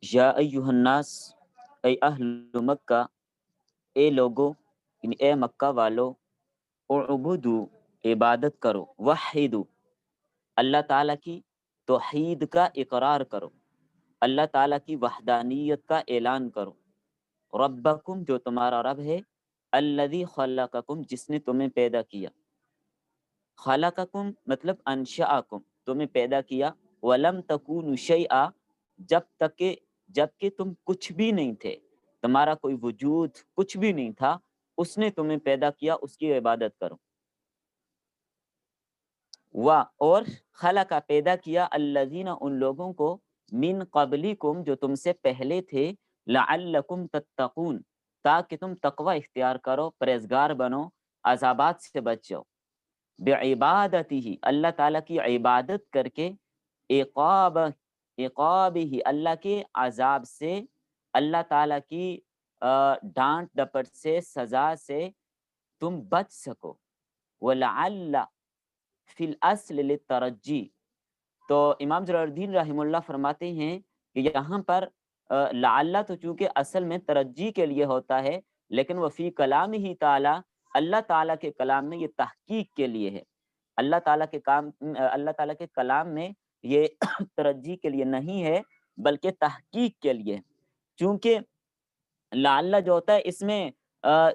یا ایہا الناس، اے اہل مکہ، اے لوگو یعنی اے مکہ والو، اعبدو عبادت کرو، وحدو اللہ تعالیٰ کی توحید کا اقرار کرو، اللہ تعالیٰ کی وحدانیت کا اعلان کرو، ربکم جو تمہارا رب ہے، الذی خلقکم جس نے تمہیں پیدا کیا، خلقکم مطلب انشأکم تمہیں پیدا کیا، ولم تکونوا شیئا جب کہ تم کچھ بھی نہیں تھے، تمہارا کوئی وجود کچھ بھی نہیں تھا، اس نے تمہیں پیدا کیا، اس کی عبادت کرو۔ اور خلقہ پیدا کیا الذین ان لوگوں کو من قبلکم جو تم سے پہلے تھے، لعلکم تتقون تاکہ تم تقوی اختیار کرو، پرہیزگار بنو، عذابات سے بچ جاؤ، بعبادتہ اللہ تعالیٰ کی عبادت کر کے، عقابہ اللہ کے عذاب سے، اللہ تعالیٰ کی ڈانٹ ڈپٹ سے، سزا سے تم بچ سکو۔ وَلَعَلَّ فی الاصل للترجی، تو امام جلال الدین رحمہ اللہ فرماتے ہیں کہ یہاں پر لعل تو چونکہ اصل میں ترجی کے لیے ہوتا ہے، لیکن وہ فی کلام ہی تعالی، اللہ تعالیٰ کے کلام میں یہ تحقیق کے لیے ہے، اللہ تعالیٰ کے کلام میں یہ ترجی کے لیے نہیں ہے بلکہ تحقیق کے لیے ہے۔ چونکہ لعل جو ہوتا ہے اس میں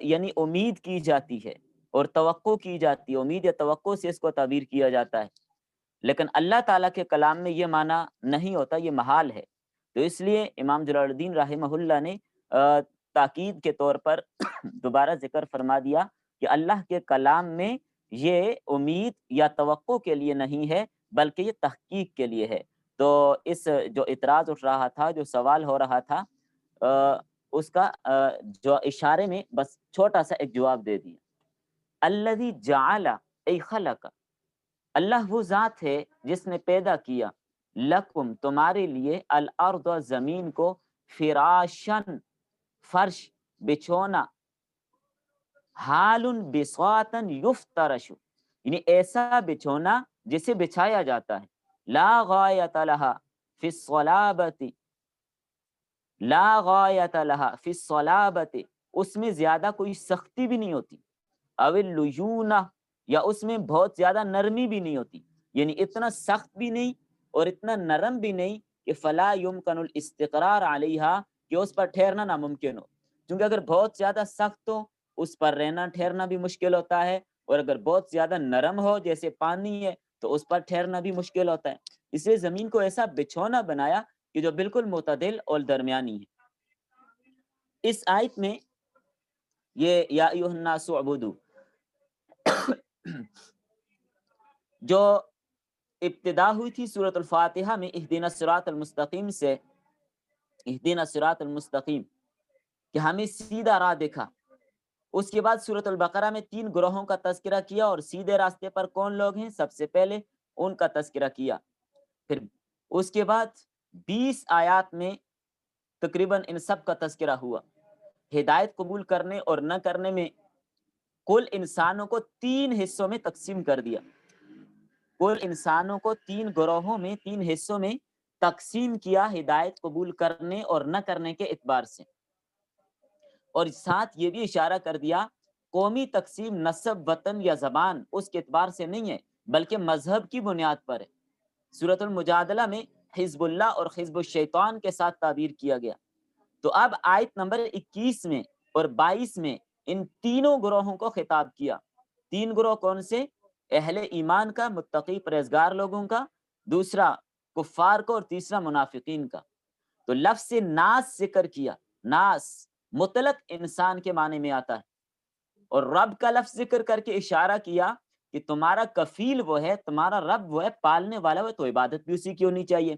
یعنی امید کی جاتی ہے اور توقع کی جاتی ہے، امید یا توقع سے اس کو تعبیر کیا جاتا ہے، لیکن اللہ تعالیٰ کے کلام میں یہ معنی نہیں ہوتا، یہ محال ہے۔ تو اس لیے امام جلال الدین رحمہ اللہ نے تاکید کے طور پر دوبارہ ذکر فرما دیا کہ اللہ کے کلام میں یہ امید یا توقع کے لیے نہیں ہے بلکہ یہ تحقیق کے لیے ہے۔ تو اس جو اعتراض اٹھ رہا تھا، جو سوال ہو رہا تھا، اس کا جو اشارے میں بس چھوٹا سا ایک جواب دے دیا۔ الذی جعل ای خلق، اللہ وہ ذات ہے جس نے پیدا کیا، لکم تمہارے لیے، الارض زمین کو، فراشن فرش، بچھونا، حال بساطن یفترش یعنی ایسا بچھونا جسے بچھایا جاتا ہے، لا غایت لہا فی الصلابت، لا غایت لہا فی الصلابت اس میں زیادہ کوئی سختی بھی نہیں ہوتی، او اللجونہ یا اس میں بہت زیادہ نرمی بھی نہیں ہوتی، یعنی اتنا سخت بھی نہیں اور اتنا نرم بھی نہیں کہ فلا یمکن الاستقرار علیہا کہ اس پر ٹھہرنا ناممکن ہو، کیونکہ اگر بہت زیادہ سخت ہو اس پر رہنا ٹھہرنا بھی مشکل ہوتا ہے، اور اگر بہت زیادہ نرم ہو جیسے پانی ہے تو اس پر ٹھہرنا بھی مشکل ہوتا ہے۔ اس لیے زمین کو ایسا بچھونا بنایا کہ جو بالکل معتدل اور درمیانی ہے۔ اس آیت میں یہ یا ایھا الناس اعبدوا جو ابتدا ہوئی تھی سورۃ الفاتحہ میں اہدنا الصراط المستقیم سے، اہدنا الصراط المستقیم کہ ہمیں سیدھا راہ دکھا، اس کے بعد سورۃ البقرہ میں 3 گروہوں کا تذکرہ کیا اور سیدھے راستے پر کون لوگ ہیں، سب سے پہلے ان کا تذکرہ کیا، پھر اس کے بعد 20 آیات میں تقریباً ان سب کا تذکرہ ہوا، ہدایت قبول کرنے اور نہ کرنے میں کل انسانوں کو 3 حصوں میں تقسیم کر دیا، کل انسانوں کو 3 گروہوں میں 3 حصوں میں تقسیم کیا ہدایت قبول کرنے اور نہ کرنے کے اعتبار سے، اور ساتھ یہ بھی اشارہ کر دیا قومی تقسیم نسب، وطن یا زبان اس کے اعتبار سے نہیں ہے بلکہ مذہب کی بنیاد پر ہے۔ سورۃ المجادلہ میں حزب اللہ اور حزب الشیطان کے ساتھ تعبیر کیا گیا۔ تو اب آیت نمبر 21 میں اور 22 میں ان تینوں گروہوں کو خطاب کیا۔ 3 گروہ کون سے؟ اہل ایمان کا، متقی پرہیزگار لوگوں کا، دوسرا کفار کو، اور تیسرا منافقین کا۔ تو لفظ ناس ذکر کیا، ناس مطلق انسان کے معنی میں آتا ہے، اور رب کا لفظ ذکر کر کے اشارہ کیا کہ تمہارا کفیل وہ ہے، تمہارا رب وہ ہے، پالنے والا وہ ہے، تو عبادت بھی اسی کی ہونی چاہیے۔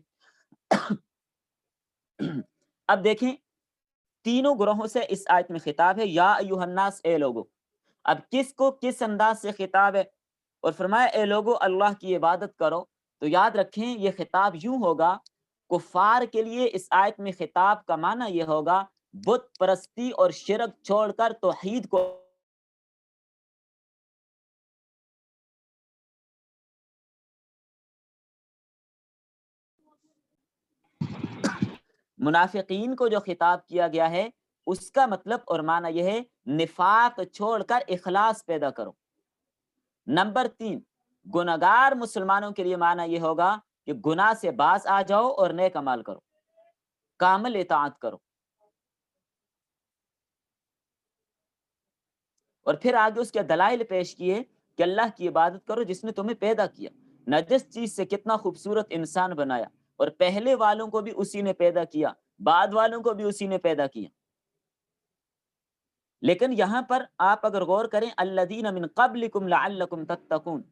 اب دیکھیں تینوں گروہوں سے اس آیت میں خطاب ہے، یا ایھا الناس اے لوگو، اب کس کو کس انداز سے خطاب ہے؟ اور فرمایا اے لوگو اللہ کی عبادت کرو، تو یاد رکھیں یہ خطاب یوں ہوگا، کفار کے لیے اس آیت میں خطاب کا معنی یہ ہوگا بت پرستی اور شرک چھوڑ کر توحید کو منافقین کو جو خطاب کیا گیا ہے اس کا مطلب اور معنی یہ ہے نفاق چھوڑ کر اخلاص پیدا کرو۔ نمبر 3، گناہگار مسلمانوں کے لیے معنی یہ ہوگا کہ گناہ سے باز آ جاؤ اور نیک عمل کرو، کامل اطاعت کرو۔ اور پھر آگے اس کے دلائل پیش کیے کہ اللہ کی عبادت کرو جس نے تمہیں پیدا کیا، نجس چیز سے کتنا خوبصورت انسان بنایا، اور پہلے والوں کو بھی اسی نے پیدا کیا، بعد والوں کو بھی اسی نے پیدا کیا۔ لیکن یہاں پر آپ اگر غور کریں الذین من قبلکم لعلکم تتقون،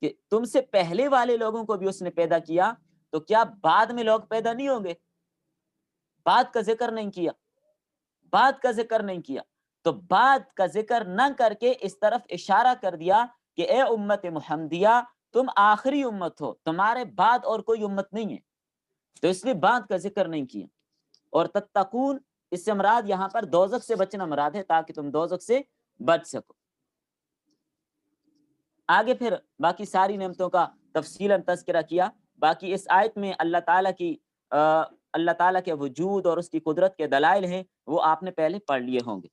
کہ تم سے پہلے والے لوگوں کو بھی اس نے پیدا کیا، تو کیا بعد میں لوگ پیدا نہیں ہوں گے؟ بعد کا ذکر نہیں کیا، بعد کا ذکر نہیں کیا، تو بعد کا ذکر نہ کر کے اس طرف اشارہ کر دیا کہ اے امت محمدیہ تم آخری امت ہو، تمہارے بعد اور کوئی امت نہیں ہے، تو اس لیے بعد کا ذکر نہیں کیا۔ اور تتقون اس سے مراد یہاں پر دوزخ سے بچنا مراد ہے، تاکہ تم دوزخ سے بچ سکو۔ آگے پھر باقی ساری نعمتوں کا تفصیلاً تذکرہ کیا۔ باقی اس آیت میں اللہ تعالیٰ کے وجود اور اس کی قدرت کے دلائل ہیں، وہ آپ نے پہلے پڑھ لیے ہوں گے۔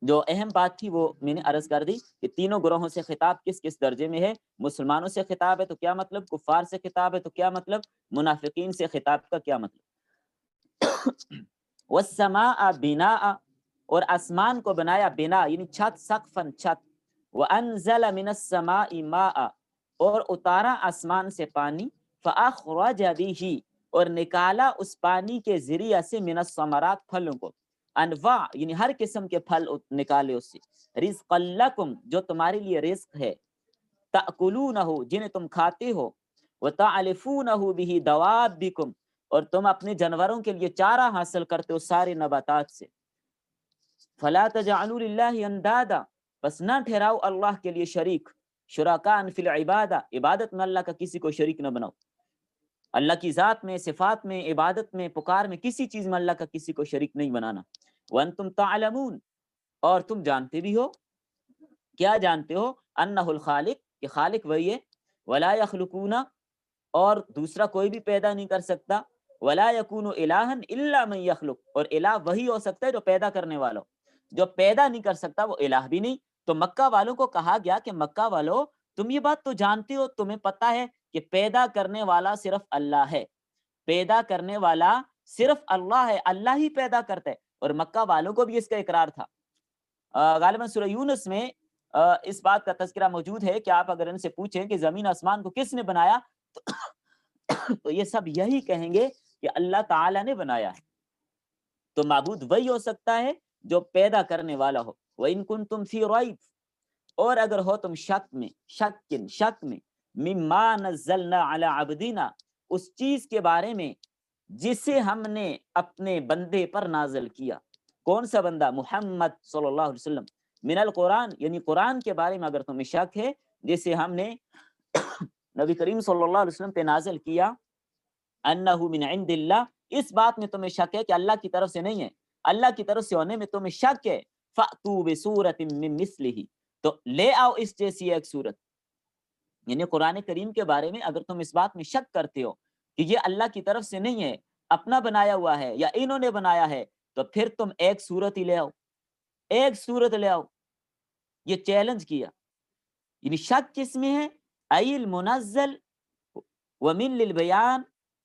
جو اہم بات تھی وہ میں نے عرض کر دی کہ تینوں گروہوں سے خطاب کس کس درجے میں ہے۔ مسلمانوں سے خطاب ہے تو کیا مطلب، کفار سے خطاب ہے تو کیا مطلب، منافقین سے خطاب کا کیا مطلب۔ والسماء بناء، اور آسمان کو بنایا بنا یعنی چھت، سقفاً چھت، وانزل من السماء ماء، اور اتارا آسمان سے پانی، فاخرج به، اور نکالا اس پانی کے ذریعہ سے من الثمرات پھلوں کو، انواع یعنی ہر قسم کے پھل نکالے اس سے، رزقا لکم جو تمہارے لیے رزق ہے، تأکلونہ جنہیں تم کھاتے ہو، وتعلفونہ به دوابکم، اور تم اپنے جانوروں کے لیے چارہ حاصل کرتے ہو سارے نباتات سے۔ فلا تجعلوا للہ اندادا، بس نہ ٹھہراؤ اللہ کے لیے شریک، شرکاء فی العبادہ، عبادت میں اللہ کا کسی کو شریک نہ بناؤ، اللہ کی ذات میں، صفات میں، عبادت میں، پکار میں، کسی چیز میں اللہ کا کسی کو شریک نہیں بنانا۔ وانتم تعلمون، اور تم جانتے بھی ہو، کیا جانتے ہو، انہ الخالق کہ خالق وہی ہے، ولا یخلقون، اور دوسرا کوئی بھی پیدا نہیں کر سکتا، ولا یکون الہا الا من یخلق، اور الہ وہی ہو سکتا ہے جو پیدا کرنے والا ہو، جو پیدا نہیں کر سکتا وہ الہ بھی نہیں۔ تو مکہ والوں کو کہا گیا کہ مکہ والوں تم یہ بات تو جانتے ہو، تمہیں پتہ ہے کہ پیدا کرنے والا صرف اللہ ہے، پیدا کرنے والا صرف اللہ ہے، اللہ ہی پیدا کرتا ہے، اور مکہ والوں کو بھی اس کا اقرار تھا۔ غالباً سورہ یونس میں اس بات کا تذکرہ موجود ہے کہ آپ اگر ان سے پوچھیں کہ زمین آسمان کو کس نے بنایا تو یہ سب یہی کہیں گے کہ اللہ تعالیٰ نے بنایا ہے۔ تو معبود وہی ہو سکتا ہے جو پیدا کرنے والا ہو۔ وَإِن كُنتُمْ فِي رَيْبٍ، اور اگر ہو تم شک میں، شک میں، مما نزلنا علی عبدنا، اس چیز کے بارے میں جسے ہم نے اپنے بندے پر نازل کیا۔ کون سا بندہ؟ محمد صلی اللہ علیہ وسلم۔ من القرآن یعنی قرآن کے بارے میں اگر تمہیں شک ہے جسے ہم نے نبی کریم صلی اللہ علیہ وسلم پہ نازل کیا، انہ من عند اللہ، اس بات میں تمہیں شک ہے کہ اللہ کی طرف سے نہیں ہے، اللہ کی طرف سے ہونے میں تمہیں شک ہے، فأتوا بسورۃ من مثلہ، تو لے آؤ اس جیسی ایک صورت۔ یعنی قرآن کریم کے بارے میں اگر تم اس بات میں شک کرتے ہو کہ یہ اللہ کی طرف سے نہیں ہے، اپنا بنایا ہوا ہے یا انہوں نے بنایا ہے، تو پھر تم ایک صورت ہی لے آؤ، ایک صورت لے آؤ۔ یہ چیلنج کیا۔ یعنی شک کس میں ہے؟ ای المنزل ومن للبیان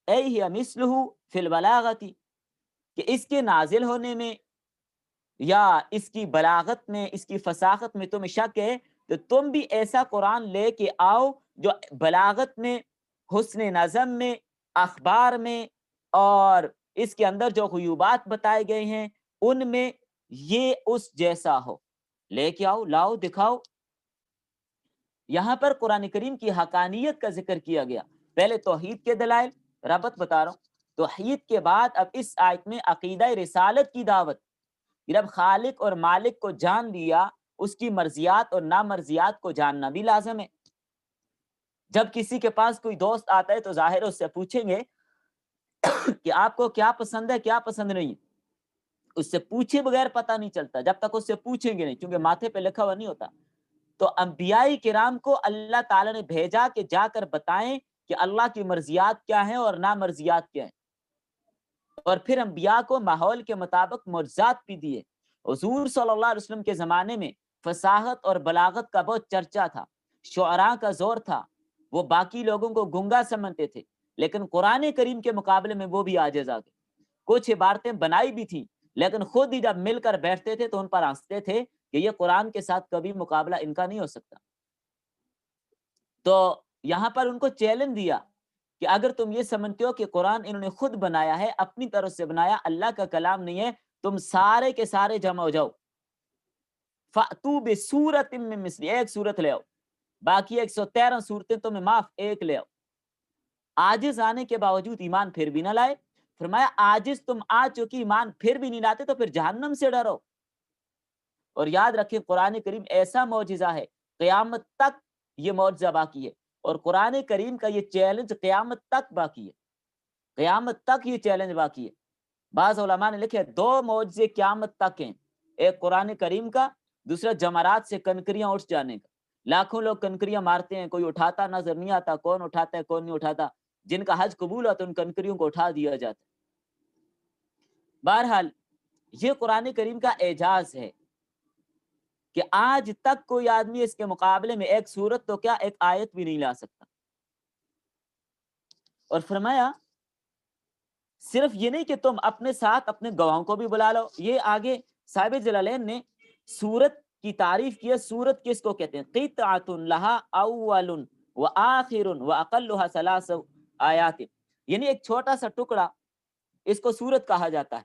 ای مثلہ فی البلاغتی، کہ اس کے نازل ہونے میں یا اس کی بلاغت میں، اس کی فصاحت میں تمہیں شک ہے، تو تم بھی ایسا قرآن لے کے آؤ جو بلاغت میں، حسن نظم میں، اخبار میں، اور اس کے اندر جو غیوبات بتائے گئے ہیں ان میں یہ اس جیسا ہو۔ لے کے آؤ، لاؤ، دکھاؤ۔ یہاں پر قرآن کریم کی حقانیت کا ذکر کیا گیا۔ پہلے توحید کے دلائل، ربط بتا رہا ہوں، توحید کے بعد اب اس آیت میں عقیدہ رسالت کی دعوت۔ جب خالق اور مالک کو جان لیا، اس کی مرضیات اور نامرضیات کو جاننا بھی لازم ہے۔ جب کسی کے پاس کوئی دوست آتا ہے تو ظاہر اس سے پوچھیں گے کہ آپ کو کیا پسند ہے، کیا پسند نہیں۔ اس سے پوچھے بغیر پتہ نہیں چلتا جب تک اس سے پوچھیں گے نہیں، کیونکہ ماتھے پہ لکھا ہوا نہیں ہوتا۔ تو انبیاء کرام کو اللہ تعالیٰ نے بھیجا کہ جا کر بتائیں کہ اللہ کی مرضیات کیا ہیں اور نامرضیات کیا ہیں۔ اور پھر انبیاء کو ماحول کے مطابق معجزات بھی دیے۔ حضور صلی اللہ علیہ وسلم کے زمانے میں فصاحت اور بلاغت کا بہت چرچا تھا، شعراء کا زور تھا، وہ باقی لوگوں کو گنگا سمجھتے تھے، لیکن قرآن کریم کے مقابلے میں وہ بھی عاجز آ گئے۔ کچھ عبارتیں بنائی بھی تھیں، لیکن خود ہی جب مل کر بیٹھتے تھے تو ان پر ہنستے تھے کہ یہ قرآن کے ساتھ کبھی مقابلہ ان کا نہیں ہو سکتا۔ تو یہاں پر ان کو چیلنج دیا کہ اگر تم یہ سمجھتے ہو کہ قرآن انہوں نے خود بنایا ہے، اپنی طرف سے بنایا، اللہ کا کلام نہیں ہے، تم سارے کے سارے جمع ہو جاؤ، فَأْتُوا بِسُورَةٍ مِّن مِّثْلِهِ، ایک صورت لے آؤ، باقی 113 صورتیں تمہیں معاف، ایک لے آؤ۔ عاجز آنے کے باوجود ایمان پھر بھی نہ لائے۔ فرمایا عاجز تم آ چکی، ایمان پھر بھی نہیں لاتے تو پھر جہنم سے ڈرو۔ اور یاد رکھیں قرآن کریم ایسا معجزہ ہے، قیامت تک یہ معجزہ باقی ہے، اور قرآن کریم کا یہ چیلنج قیامت تک باقی ہے، قیامت تک یہ چیلنج باقی ہے۔ بعض علماء نے لکھے 2 معجزے قیامت تک ہیں، ایک قرآن کریم کا، دوسرا جمرات سے کنکریاں اٹھ جانے کا۔ لاکھوں لوگ کنکریاں مارتے ہیں، کوئی اٹھاتا نظر نہیں آتا، کون اٹھاتا ہے کون نہیں اٹھاتا، جن کا حج قبول ہوتا ہے ان کنکریوں کو اٹھا دیا جاتا ہے۔ بہرحال یہ قرآن کریم کا اعجاز ہے کہ آج تک کوئی آدمی اس کے مقابلے میں ایک سورت تو کیا ایک آیت بھی نہیں لا سکتا۔ اور فرمایا صرف یہ نہیں کہ تم اپنے ساتھ اپنے گواہوں کو بھی بلا لو، یہ آگے صاحب جلالین نے سورت کی تعریف کی ہے۔ سورت کس کو کہتے ہیں؟ قطعۃ لہا اول و آخر و اقلها 3 آیات، یعنی ایک چھوٹا سا ٹکڑا، اس کو سورت کہا جاتا ہے۔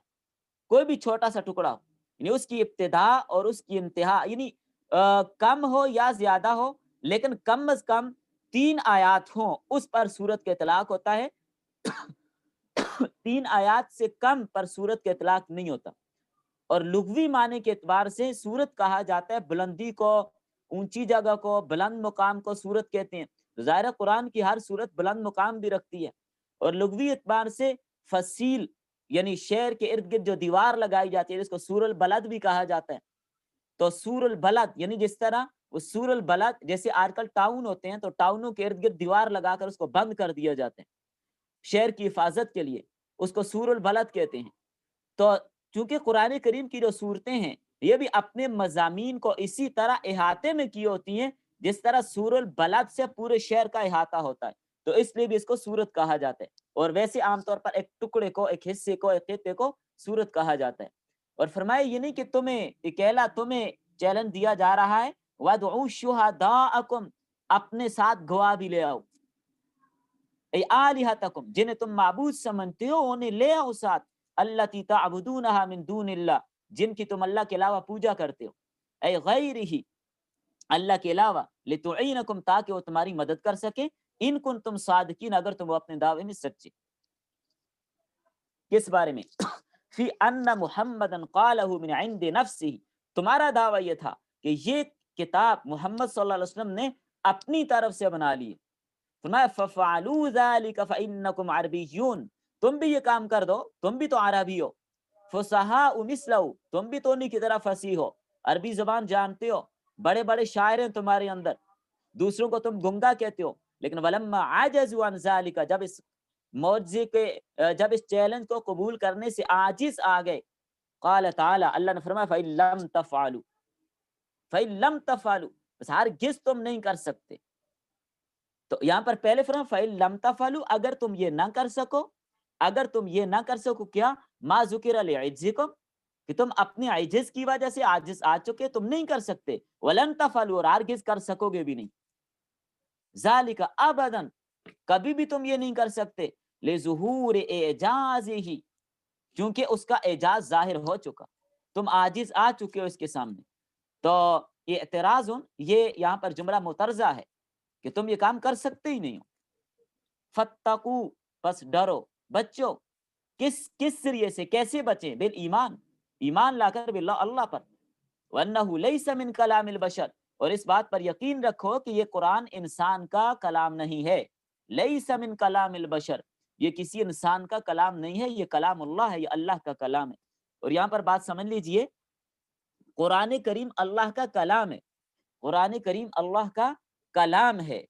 کوئی بھی چھوٹا سا ٹکڑا ہو، یعنی اس کی ابتدا اور اس کی انتہا، یعنی کم ہو یا زیادہ ہو، لیکن کم از کم 3 آیات ہوں، اس پر سورت کا اطلاق ہوتا ہے۔ 3 آیات سے کم پر سورت کا اطلاق نہیں ہوتا۔ اور لغوی معنی کے اعتبار سے سورت کہا جاتا ہے بلندی کو، اونچی جگہ کو، بلند مقام کو سورت کہتے ہیں۔ ظاہر قرآن کی ہر سورت بلند مقام بھی رکھتی ہے۔ اور لغوی اعتبار سے فصیل یعنی شعر کے ارد گرد جو دیوار لگائی جاتی ہے، جس کو سور البلد بھی کہا جاتا ہے، تو سور البلد یعنی جس طرح وہ سور البلد، جیسے آج کل ٹاؤن ہوتے ہیں تو ٹاؤنوں کے ارد گرد دیوار لگا کر اس کو بند کر دیا جاتا ہے شہر کی حفاظت کے لیے، اس کو سور البلد کہتے ہیں۔ تو چونکہ قرآن کریم کی جو صورتیں ہیں یہ بھی اپنے مضامین کو اسی طرح احاطے میں کی ہوتی ہیں جس طرح سور البلد سے پورے شہر کا احاطہ ہوتا ہے، تو اس لیے بھی اس کو سورت کہا جاتا ہے۔ اور ویسے عام طور پر ایک ٹکڑے کو، ایک حصے کو، ایک خطے کو سورت کہا جاتا ہے۔ اور فرمایا یہ نہیں کہ تمہیں اکیلا تمہیں چیلنج دیا جا رہا ہے، وَادْعُوا شُهَدَاءَكُمْ، اپنے ساتھ گواہ بھی لے آؤ، اے آلہتکم، جنہیں تم معبود سمجھتے ہو انہیں لے آؤ ساتھ، التی تعبدونہا من دون اللہ، جن کی تم اللہ کے علاوہ پوجا کرتے ہو، اے غیرہی، اللہ کے علاوہ، لتعینکم، تاکہ وہ تمہاری مدد کر سکیں، ان کنتم صادقین، اگر تم اپنے دعوے میں سچے۔ کس بارے میں؟ فی ان محمدا قالہ من عند نفسہ، تمہارا دعویٰ یہ تھا کہ یہ کتاب محمد صلی اللہ علیہ وسلم نے اپنی طرف سے بنا لی۔ فرمایا فَفَعَلُوا ذَلِكَ فَإِنَّكُمْ عَرَبِيُّونَ، تم بھی یہ کام کر دو، تم بھی تو عربی ہو، فُصَحَاءُ مِثْلَهُ، تم بھی تو انہی کی طرح فصیح ہو، عربی زبان جانتے ہو، بڑے بڑے شاعر ہیں تمہارے اندر، دوسروں کو تم گنگا کہتے ہو، لیکن وَلَمَّا عَجَزُوا عَنْ ذَلِكَ، جب اس معجزے کے، جب اس چیلنج کو قبول کرنے سے عاجز آ گئے، قال تعالی، اللہ نے فرمایا فَإِن لَمْ تَفْعَلُوا، فَإِن لَمْ تَفْعَلُوا، بس ہرگز تم نہیں کر سکتے۔ تو یہاں پر پہلے فرمایا فَإِن لَمْ تَفْعَلُوا، اگر تم یہ نہ کر سکو، اگر تم یہ نہ کر سکو، کیا؟ ما ذکر لعجزکم، کہ تم اپنی عجز کی وجہ سے عاجز آ چکے، تم نہیں کر سکتے، وَلَن تَفْعَلُوا، اور ہرگز کر سکو گے بھی نہیں، ذالک ابداً، کبھی بھی تم یہ نہیں کر سکتے، لظہور اعجازہ، کیونکہ اس کا اعجاز ظاہر ہو چکا، تم عاجز آ چکے ہو اس کے سامنے۔ تو یہ اعتراض، یہ یہاں پر جملہ مترجہ ہے کہ تم یہ کام کر سکتے ہی نہیں ہو۔ فتقو، بس ڈرو، بچو، کس ذریعے سے، کیسے بچیں؟ بالایمان، ایمان لا کر باللہ، اللہ پر، وَأَنَّهُ لَيْسَ مِن كَلَامِ الْبَشَرِ، اور اس بات پر یقین رکھو کہ یہ قرآن انسان کا کلام نہیں ہے، لَيْسَ مِن كَلَامِ الْبَشَرِ، یہ کسی انسان کا کلام نہیں ہے، یہ کلام اللہ ہے، یہ اللہ کا کلام ہے۔ اور یہاں پر بات سمجھ لیجئے، قرآن کریم اللہ کا کلام ہے، قرآن کریم اللہ کا کلام ہے،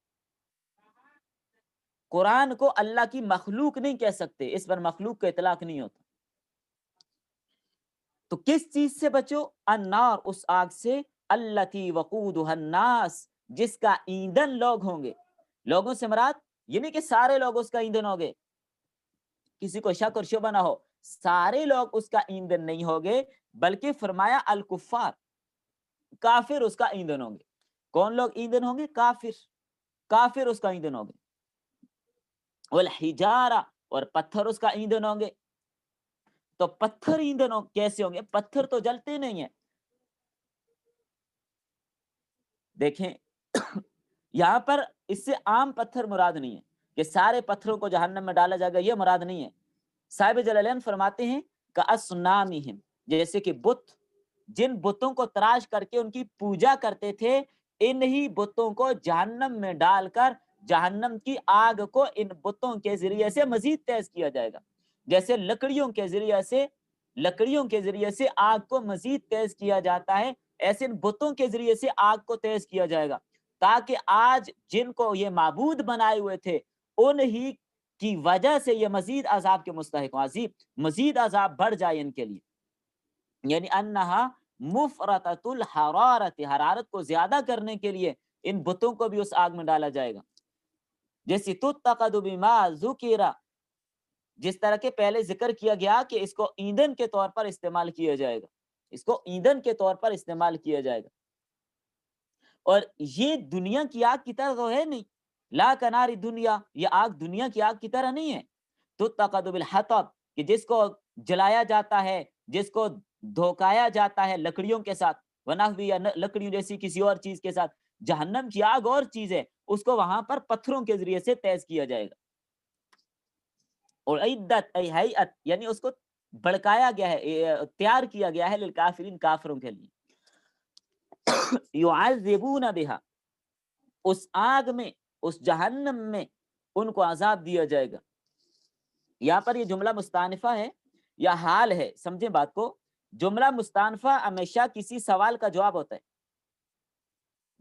قرآن کو اللہ کی مخلوق نہیں کہہ سکتے، اس پر مخلوق کا اطلاق نہیں ہوتا۔ تو کس چیز سے بچو؟ النار، اس آگ سے، التی وقودها الناس، جس کا ایندھن لوگ ہوں گے۔ لوگوں سے مراد یہ نہیں کہ سارے لوگ اس کا ایندھن ہوں گے، کسی کو شک اور شبہ نہ ہو، سارے لوگ اس کا ایندھن نہیں ہوگے، بلکہ فرمایا الکفار، کافر اس کا ایندھن ہوں گے۔ کون لوگ ایندھن ہوں گے؟ کافر، کافر اس کا ایندھن ہوں گے۔ والحجارہ، اور پتھر اس کا ایندھن ہوں گے۔ تو پتھر ایندھن کیسے ہوں گے؟ پتھر تو جلتے نہیں ہیں۔ دیکھیں یہاں پر اس سے عام پتھر مراد نہیں ہے کہ سارے پتھروں کو جہنم میں ڈالا جائے گا، یہ مراد نہیں ہے۔ صاحب جلالین فرماتے ہیں کہ اصنامہم، جیسے کہ بت، جن بتوں کو تراش کر کے ان کی پوجا کرتے تھے، انہی بتوں کو جہنم میں ڈال کر جہنم کی آگ کو ان بتوں کے ذریعے سے مزید تیز کیا جائے گا۔ جیسے لکڑیوں کے ذریعے سے آگ کو مزید تیز کیا جاتا ہے، ایسے ان بتوں کے ذریعے سے آگ کو تیز کیا جائے گا، تاکہ آج جن کو یہ معبود بنائے ہوئے تھے انہی کی وجہ سے یہ مزید عذاب کے مستحق ہوں، مزید عذاب بڑھ جائے ان کے لیے۔ یعنی انہا مفرطۃ الحرارت، حرارت کو زیادہ کرنے کے لیے ان بتوں کو بھی اس آگ میں ڈالا جائے گا۔ جیسے تتقد بما ذکر، جس طرح کے پہلے ذکر کیا گیا کہ اس کو ایندھن کے طور پر استعمال کیا جائے گا، اس کو ایندھن کے طور پر استعمال کیا جائے گا۔ اور یہ دنیا کی آگ کی طرح تو ہے نہیں، لا کنار دنیا، یہ آگ دنیا کی آگ کی طرح نہیں ہے۔ تتقد بالحطب، کہ جس کو جلایا جاتا ہے، جس کو دھوکایا جاتا ہے لکڑیوں کے ساتھ، ونحوی، یا لکڑیوں جیسی کسی اور چیز کے ساتھ۔ جہنم کی آگ اور چیز ہے، اس کو وہاں پر پتھروں کے ذریعے سے تیز کیا جائے گا۔ اور عدت ای ہیئت، یعنی اس کو بڑکایا گیا ہے، تیار کیا گیا ہے للکافرین، کافروں کے لیے۔ یعذبون بہا، اس آگ میں، اس جہنم میں ان کو عذاب دیا جائے گا۔ یہاں پر یہ جملہ مستانفہ ہے یا حال ہے، سمجھیں بات کو۔ جملہ مستانفہ ہمیشہ کسی سوال کا جواب ہوتا ہے،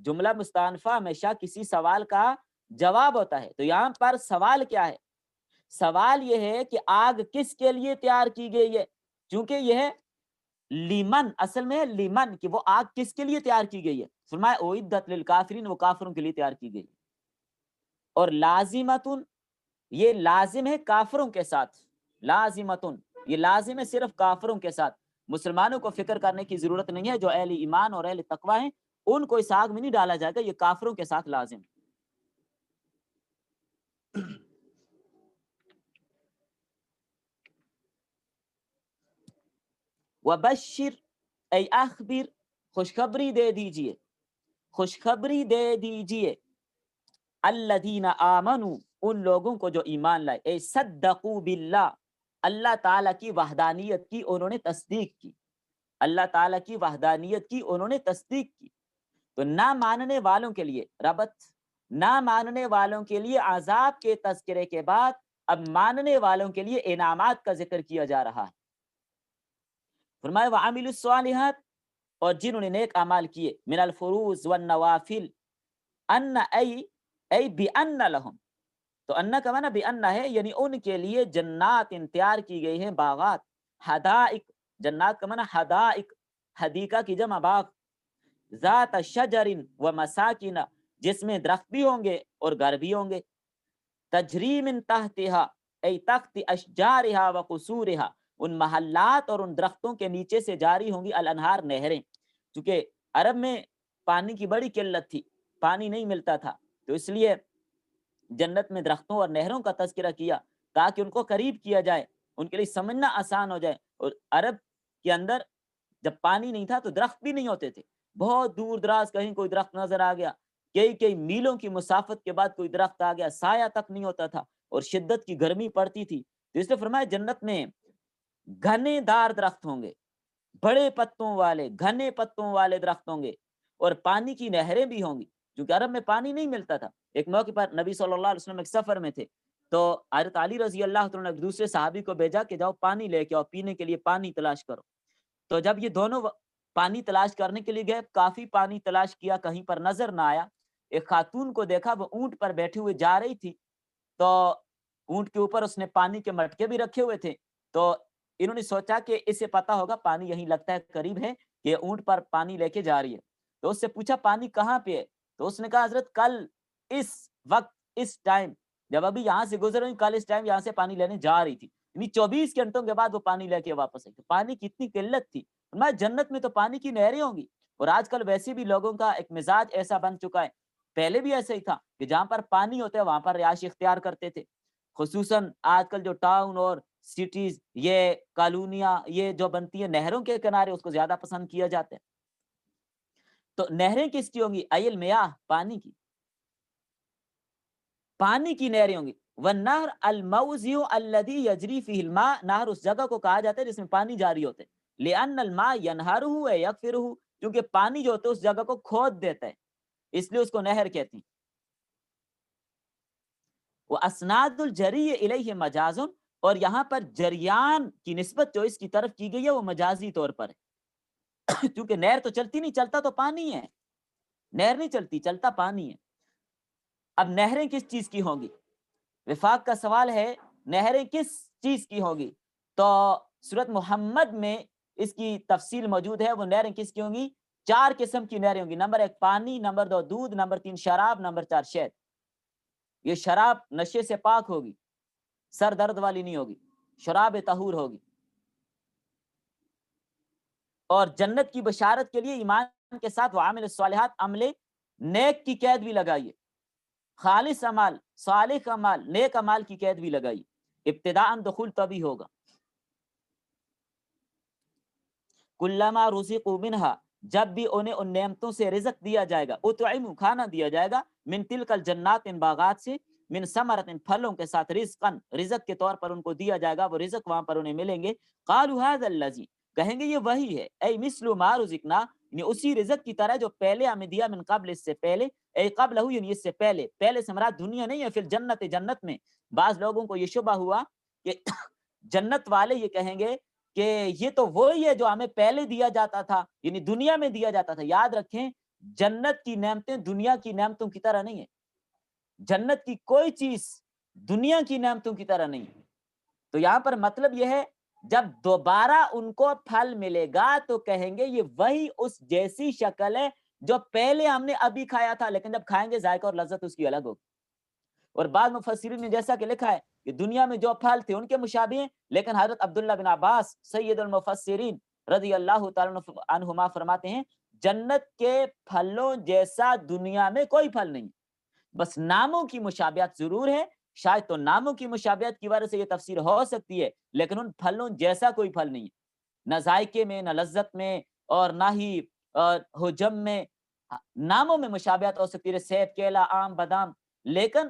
جملہ مستانفہ ہمیشہ کسی سوال کا جواب ہوتا ہے۔ تو یہاں پر سوال کیا ہے؟ سوال یہ ہے کہ آگ کس کے لیے تیار کی گئی ہے؟ چونکہ یہ ہے لیمن، اصل میں ہے لیمن، کہ وہ آگ کس کے لیے تیار کی گئی ہے؟ فرمایا اعدت للکافرین، وہ کافروں کے لیے تیار کی گئی ہے۔ اور لازمتن، یہ لازم ہے کافروں کے ساتھ، لازمتن، یہ لازم ہے صرف کافروں کے ساتھ۔ مسلمانوں کو فکر کرنے کی ضرورت نہیں ہے، جو اہل ایمان اور اہل تقوی ہیں ان کو اس آگ میں نہیں ڈالا جائے گا، یہ کافروں کے ساتھ لازم ہے۔ وبشر، ای اخبر، خوشخبری دے دیجئے، خوشخبری دے دیجئے، الذین آمنوا، ان لوگوں کو جو ایمان لائے، اے صدقوا باللہ، اللہ تعالیٰ کی وحدانیت کی انہوں نے تصدیق کی، اللہ تعالیٰ کی وحدانیت کی انہوں نے تصدیق کی۔ تو نہ ماننے والوں کے لیے ربط، نہ ماننے والوں کے لیے عذاب کے تذکرے کے بعد اب ماننے والوں کے لیے انعامات کا ذکر کیا جا رہا ہے۔ فرمایا وعملوا الصالحات، اور جنہوں نے نیک اعمال کیے، من الفروض والنوافل، ان ای بان لہم، تو ان کا معنی بان ہے، یعنی ان کے لیے جنات تیار کی گئی ہیں، باغات، حدائق، جنات کا معنی حدائق، حدیقہ کی جمع باغ، ذات شجر و مساکن، جس میں درخت بھی ہوں گے اور گھر بھی ہوں گے، تجری من تحتہا، ای تحت اشجارہا و قصورہا، ان محلات اور ان درختوں کے نیچے سے جاری ہوں گی الانہار، نہریں۔ چونکہ عرب میں پانی کی بڑی قلت تھی، پانی نہیں ملتا تھا، تو اس لیے جنت میں درختوں اور نہروں کا تذکرہ کیا تاکہ ان کو قریب کیا جائے، ان کے لیے سمجھنا آسان ہو جائے۔ اور عرب کے اندر جب پانی نہیں تھا تو درخت بھی نہیں ہوتے تھے، بہت دور دراز کہیں کوئی درخت نظر آ گیا، کئی میلوں کی مسافت کے بعد کوئی درخت آ گیا، سایہ تک نہیں ہوتا تھا اور شدت کی گرمی پڑتی تھی۔ تو اس نے فرمایا جنت میں گھنے دار درخت ہوں گے، بڑے پتوں والے، گھنے پتوں والے درخت ہوں گے، اور پانی کی نہریں بھی ہوں گی، کیونکہ عرب میں پانی نہیں ملتا تھا۔ ایک موقع پر نبی صلی اللہ علیہ وسلم ایک سفر میں تھے، تو حضرت علی رضی اللہ عنہ نے دوسرے صحابی کو بھیجا کہ جاؤ پانی لے کے آؤ، پینے کے لیے پانی تلاش کرو۔ تو جب یہ دونوں پانی تلاش کرنے کے لیے گئے، کافی پانی تلاش کیا، کہیں پر نظر نہ آیا۔ ایک خاتون کو دیکھا، وہ اونٹ پر بیٹھے ہوئے جا رہی تھی، تو اونٹ کے اوپر اس نے پانی کے مٹکے بھی رکھے ہوئے تھے، تو انہوں نے سوچا کہ اسے پتا ہوگا پانی یہیں لگتا ہے، قریب ہے، کہ اونٹ پر پانی لے کے جا رہی ہے. تو اس سے پوچھا پانی کہاں پہ ہے؟ تو اس نے کہا حضرت کل اس وقت اس ٹائم جب ابھی یہاں سے گزر رہی، کل اس ٹائم یہاں سے پانی لینے جا رہی تھی. یعنی 24 گھنٹوں کے بعد وہ پانی لے کے واپس آئی. پانی کی اتنی قلت تھی. میں جنت میں تو پانی کی نہریں ہوں گی. اور آج کل ویسے بھی لوگوں کا ایک مزاج ایسا بن چکا ہے، پہلے بھی ایسا ہی تھا کہ جہاں پر پانی ہوتا ہے وہاں پر رہائش اختیار کرتے تھے. خصوصاً آج کل جو ٹاؤن اور سٹیز، یہ کالونیاں یہ جو بنتی ہیں نہروں کے کنارے، اس کو زیادہ پسند کیا جاتا ہے. تو نہریں کس کی ہوں گی؟ ایل میاہ، پانی کی، پانی کی نہریں ہوں گی. والنہر الموضع الذی یجری فیہ الماء، نہر اس جگہ کو کہا جاتا ہے جس میں پانی جاری ہوتے ہیں. لأن الماء ینہرہ ویغفرہ، کیونکہ پانی جو ہوتا ہے اس جگہ کو کھود دیتا ہے، اس لیے اس کو نہر کہتی ہیں. واسناد الجری الیہ مجاز، اور یہاں پر جریان کی نسبت جو اس کی طرف کی گئی ہے وہ مجازی طور پر ہے. کیونکہ نہر تو چلتی نہیں، چلتا تو پانی ہے. نہر نہیں چلتی، چلتا پانی ہے. اب نہریں کس چیز کی ہوں گی؟ وفاق کا سوال ہے، نہریں کس چیز کی ہوگی؟ تو سورۃ محمد میں اس کی تفصیل موجود ہے. وہ نہریں کس کی ہوں گی؟ 4 قسم کی نہریں ہوں گی. نمبر 1 پانی، نمبر 2 دودھ، نمبر 3 شراب، نمبر 4 شہد. یہ شراب نشے سے پاک ہوگی، سر درد والی نہیں ہوگی، شراب طہور ہوگی. اور جنت کی بشارت کے لیے ایمان کے ساتھ وعامل الصالحات، عمل نیک کی قید بھی لگائیے. خالص عمل، صالح عمل، نیک عمل کی قید بھی لگائی. ابتداء دخول تبھی ہوگا. کلما رزقوا منہا، جب بھی انہیں ان نعمتوں سے رزق دیا جائے گا، اطعموا کھانا دیا جائے گا، من تلک الجنات ان باغات سے، من ثمرۃ پھلوں کے ساتھ، رزقاً رزق کے طور پر ان کو دیا جائے گا، وہ رزق وہاں پر انہیں ملیں گے. قالوا ھذا الذی، کہیں گے یہ وہی ہے، اے مثل ما رزقنا، یعنی اسی رزق کی طرح جو پہلے ہمیں دیا، من قبل اس سے پہلے، اے قبلہ یعنی اس سے پہلے. پہلے سے مراد دنیا نہیں ہے، پھر جنت، جنت میں. بعض لوگوں کو یہ شبہ ہوا کہ جنت والے یہ کہیں گے کہ یہ تو وہی ہے جو ہمیں پہلے دیا جاتا تھا، یعنی دنیا میں دیا جاتا تھا. یاد رکھیں جنت کی نعمتیں دنیا کی نعمتوں کی طرح نہیں ہے. جنت کی کوئی چیز دنیا کی نعمتوں کی طرح نہیں. تو یہاں پر مطلب یہ ہے جب دوبارہ ان کو پھل ملے گا تو کہیں گے یہ وہی اس جیسی شکل ہے جو پہلے ہم نے ابھی کھایا تھا، لیکن جب کھائیں گے ذائقہ اور لذت اس کی الگ ہوگی. اور بعض مفسرین نے جیسا کہ لکھا ہے کہ دنیا میں جو پھل تھے ان کے مشابہ ہیں، لیکن حضرت عبداللہ بن عباس سید المفسرین رضی اللہ تعالیٰ عنہما فرماتے ہیں جنت کے پھلوں جیسا دنیا میں کوئی پھل نہیں، بس ناموں کی مشابہت ضرور ہے. شاید تو ناموں کی مشابہت کی وجہ سے یہ تفسیر ہو سکتی ہے، لیکن ان پھلوں جیسا کوئی پھل نہیں ہے، نہ ذائقے میں، نہ لذت میں، اور نہ ہی حجم میں. ناموں میں مشابہت ہو سکتی ہے، سیب، کیلا، آم، بادام، لیکن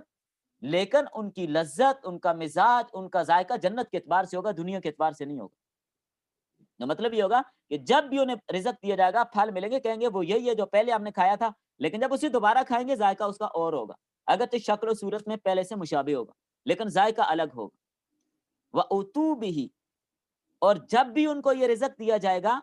ان کی لذت، ان کا مزاج، ان کا ذائقہ جنت کے اعتبار سے ہوگا، دنیا کے اعتبار سے نہیں ہوگا. مطلب یہ ہوگا کہ جب بھی انہیں رزق دیا جائے گا، پھل ملیں گے، کہیں گے وہ یہی ہے جو پہلے ہم نے کھایا تھا، لیکن جب اسے دوبارہ کھائیں گے ذائقہ اس کا اور ہوگا. اگرچہ شکل و صورت میں پہلے سے مشابہ ہوگا لیکن ذائقہ الگ ہوگا. وَأُتُوا بِهِ، اور جب بھی ان کو یہ رزق دیا جائے گا،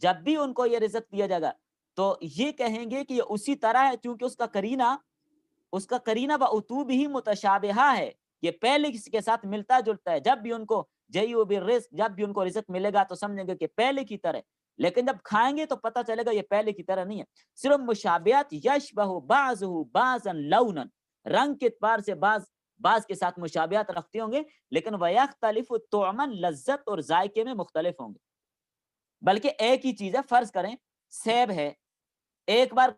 جب بھی ان کو یہ رزق دیا جائے گا تو یہ کہیں گے کہ یہ اسی طرح ہے، چونکہ اس کا قرینہ وَأُتُوا بِهِ متشابہہ ہے، یہ پہلے کسی کے ساتھ ملتا جلتا ہے. جب بھی ان کو جیء بالرزق، جب بھی ان کو رزق ملے گا تو سمجھیں گے کہ پہلے کی طرح، لیکن جب کھائیں گے تو پتہ چلے گا یہ پہلے کی طرح نہیں ہے. صرف مشابہت، یشبہ بعضہ بعضا لونا، رنگ کے اعتبار سے بعض کے ساتھ مشابہت رکھتے ہوں گے، لیکن ویختلف طعما، لذت اور ذائقے میں مختلف ہوں گے. بلکہ ایک ہی چیز ہے. فرض کریں سیب ہے، ایک بار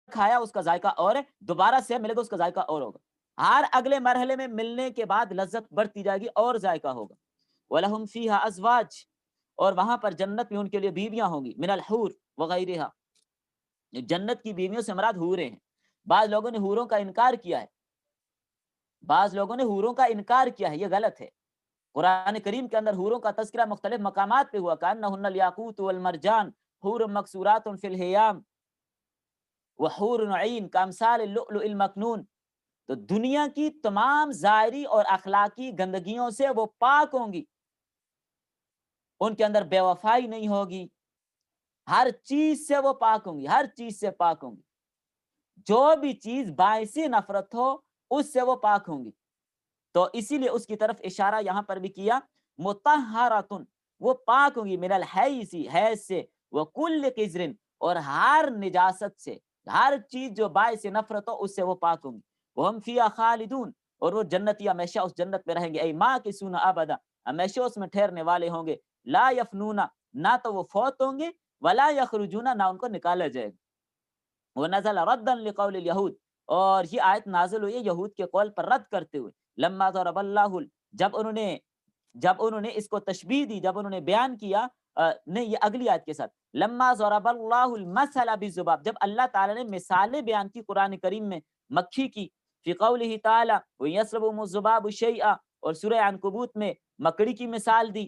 کھایا اس کا ذائقہ اور ہے، دوبارہ سیب ملے گا اس کا ذائقہ اور ہوگا. ہر اگلے مرحلے میں ملنے کے بعد لذت بڑھتی جائے گی اور ذائقہ ہوگا. وَلَهُمْ فِيهَا أَزْوَاجٌ، اور وہاں پر جنت میں ان کے لیے بیویاں ہوں گی، من الحور وغیرہا، جنت کی بیویوں سے مراد حوریں ہیں. بعض لوگوں نے حوروں کا انکار کیا ہے، یہ غلط ہے. قرآن کریم کے اندر حوروں کا تذکرہ مختلف مقامات پہ ہوا، کأنہن الیاقوت والمرجان حور مقصورات فی الحیام وحور عین کامثال اللؤلؤ المکنون. تو دنیا کی تمام ظاہری اور اخلاقی گندگیوں سے وہ پاک ہوں گی، ان کے اندر بے وفائی نہیں ہوگی، ہر چیز سے وہ پاک ہوں گی، ہر چیز سے پاک ہوں گی. جو بھی چیز باعث نفرت ہو اس سے وہ پاک ہوں گی. تو اسی لیے اس کی طرف اشارہ یہاں پر بھی کیا مطہراتن وہ پاک ہوں گی، من الحیث حیض سے، وکل قذرن اور ہر نجاست سے، ہر چیز جو باعث نفرت ہو اس سے وہ پاک ہوں گی، وہم فیہا خالدون اور وہ جنتی ہمیشہ اس جنت میں رہیں گے، ای ماکثون ابدا ہمیشہ اس میں ٹھہرنے والے ہوں گے، لا یفنون نہ تو وہ فوت ہوں گے، ولا یخرجون نہ ان کو نکالا جائے گا۔ ونزل ردا لقول الیہود اور یہ آیت نازل ہوئی ہے یہود کے قول پر رد کرتے ہوئے، لما ضرب اللہ جب انہوں نے اس کو تشبیہ دی، جب انہوں نے بیان کیا نہیں یہ اگلی آیت کے ساتھ، لما ضرب اللہ المثل بالذباب جب اللہ تعالیٰ نے مثالیں بیان کی قرآن کریم میں مکھی کی، فی قولہ تعالی وَيَسْلُبُهُمُ الذُّبَابُ شَيْئًا اور سورہ عنکبوت میں مکڑی کی مثال دی،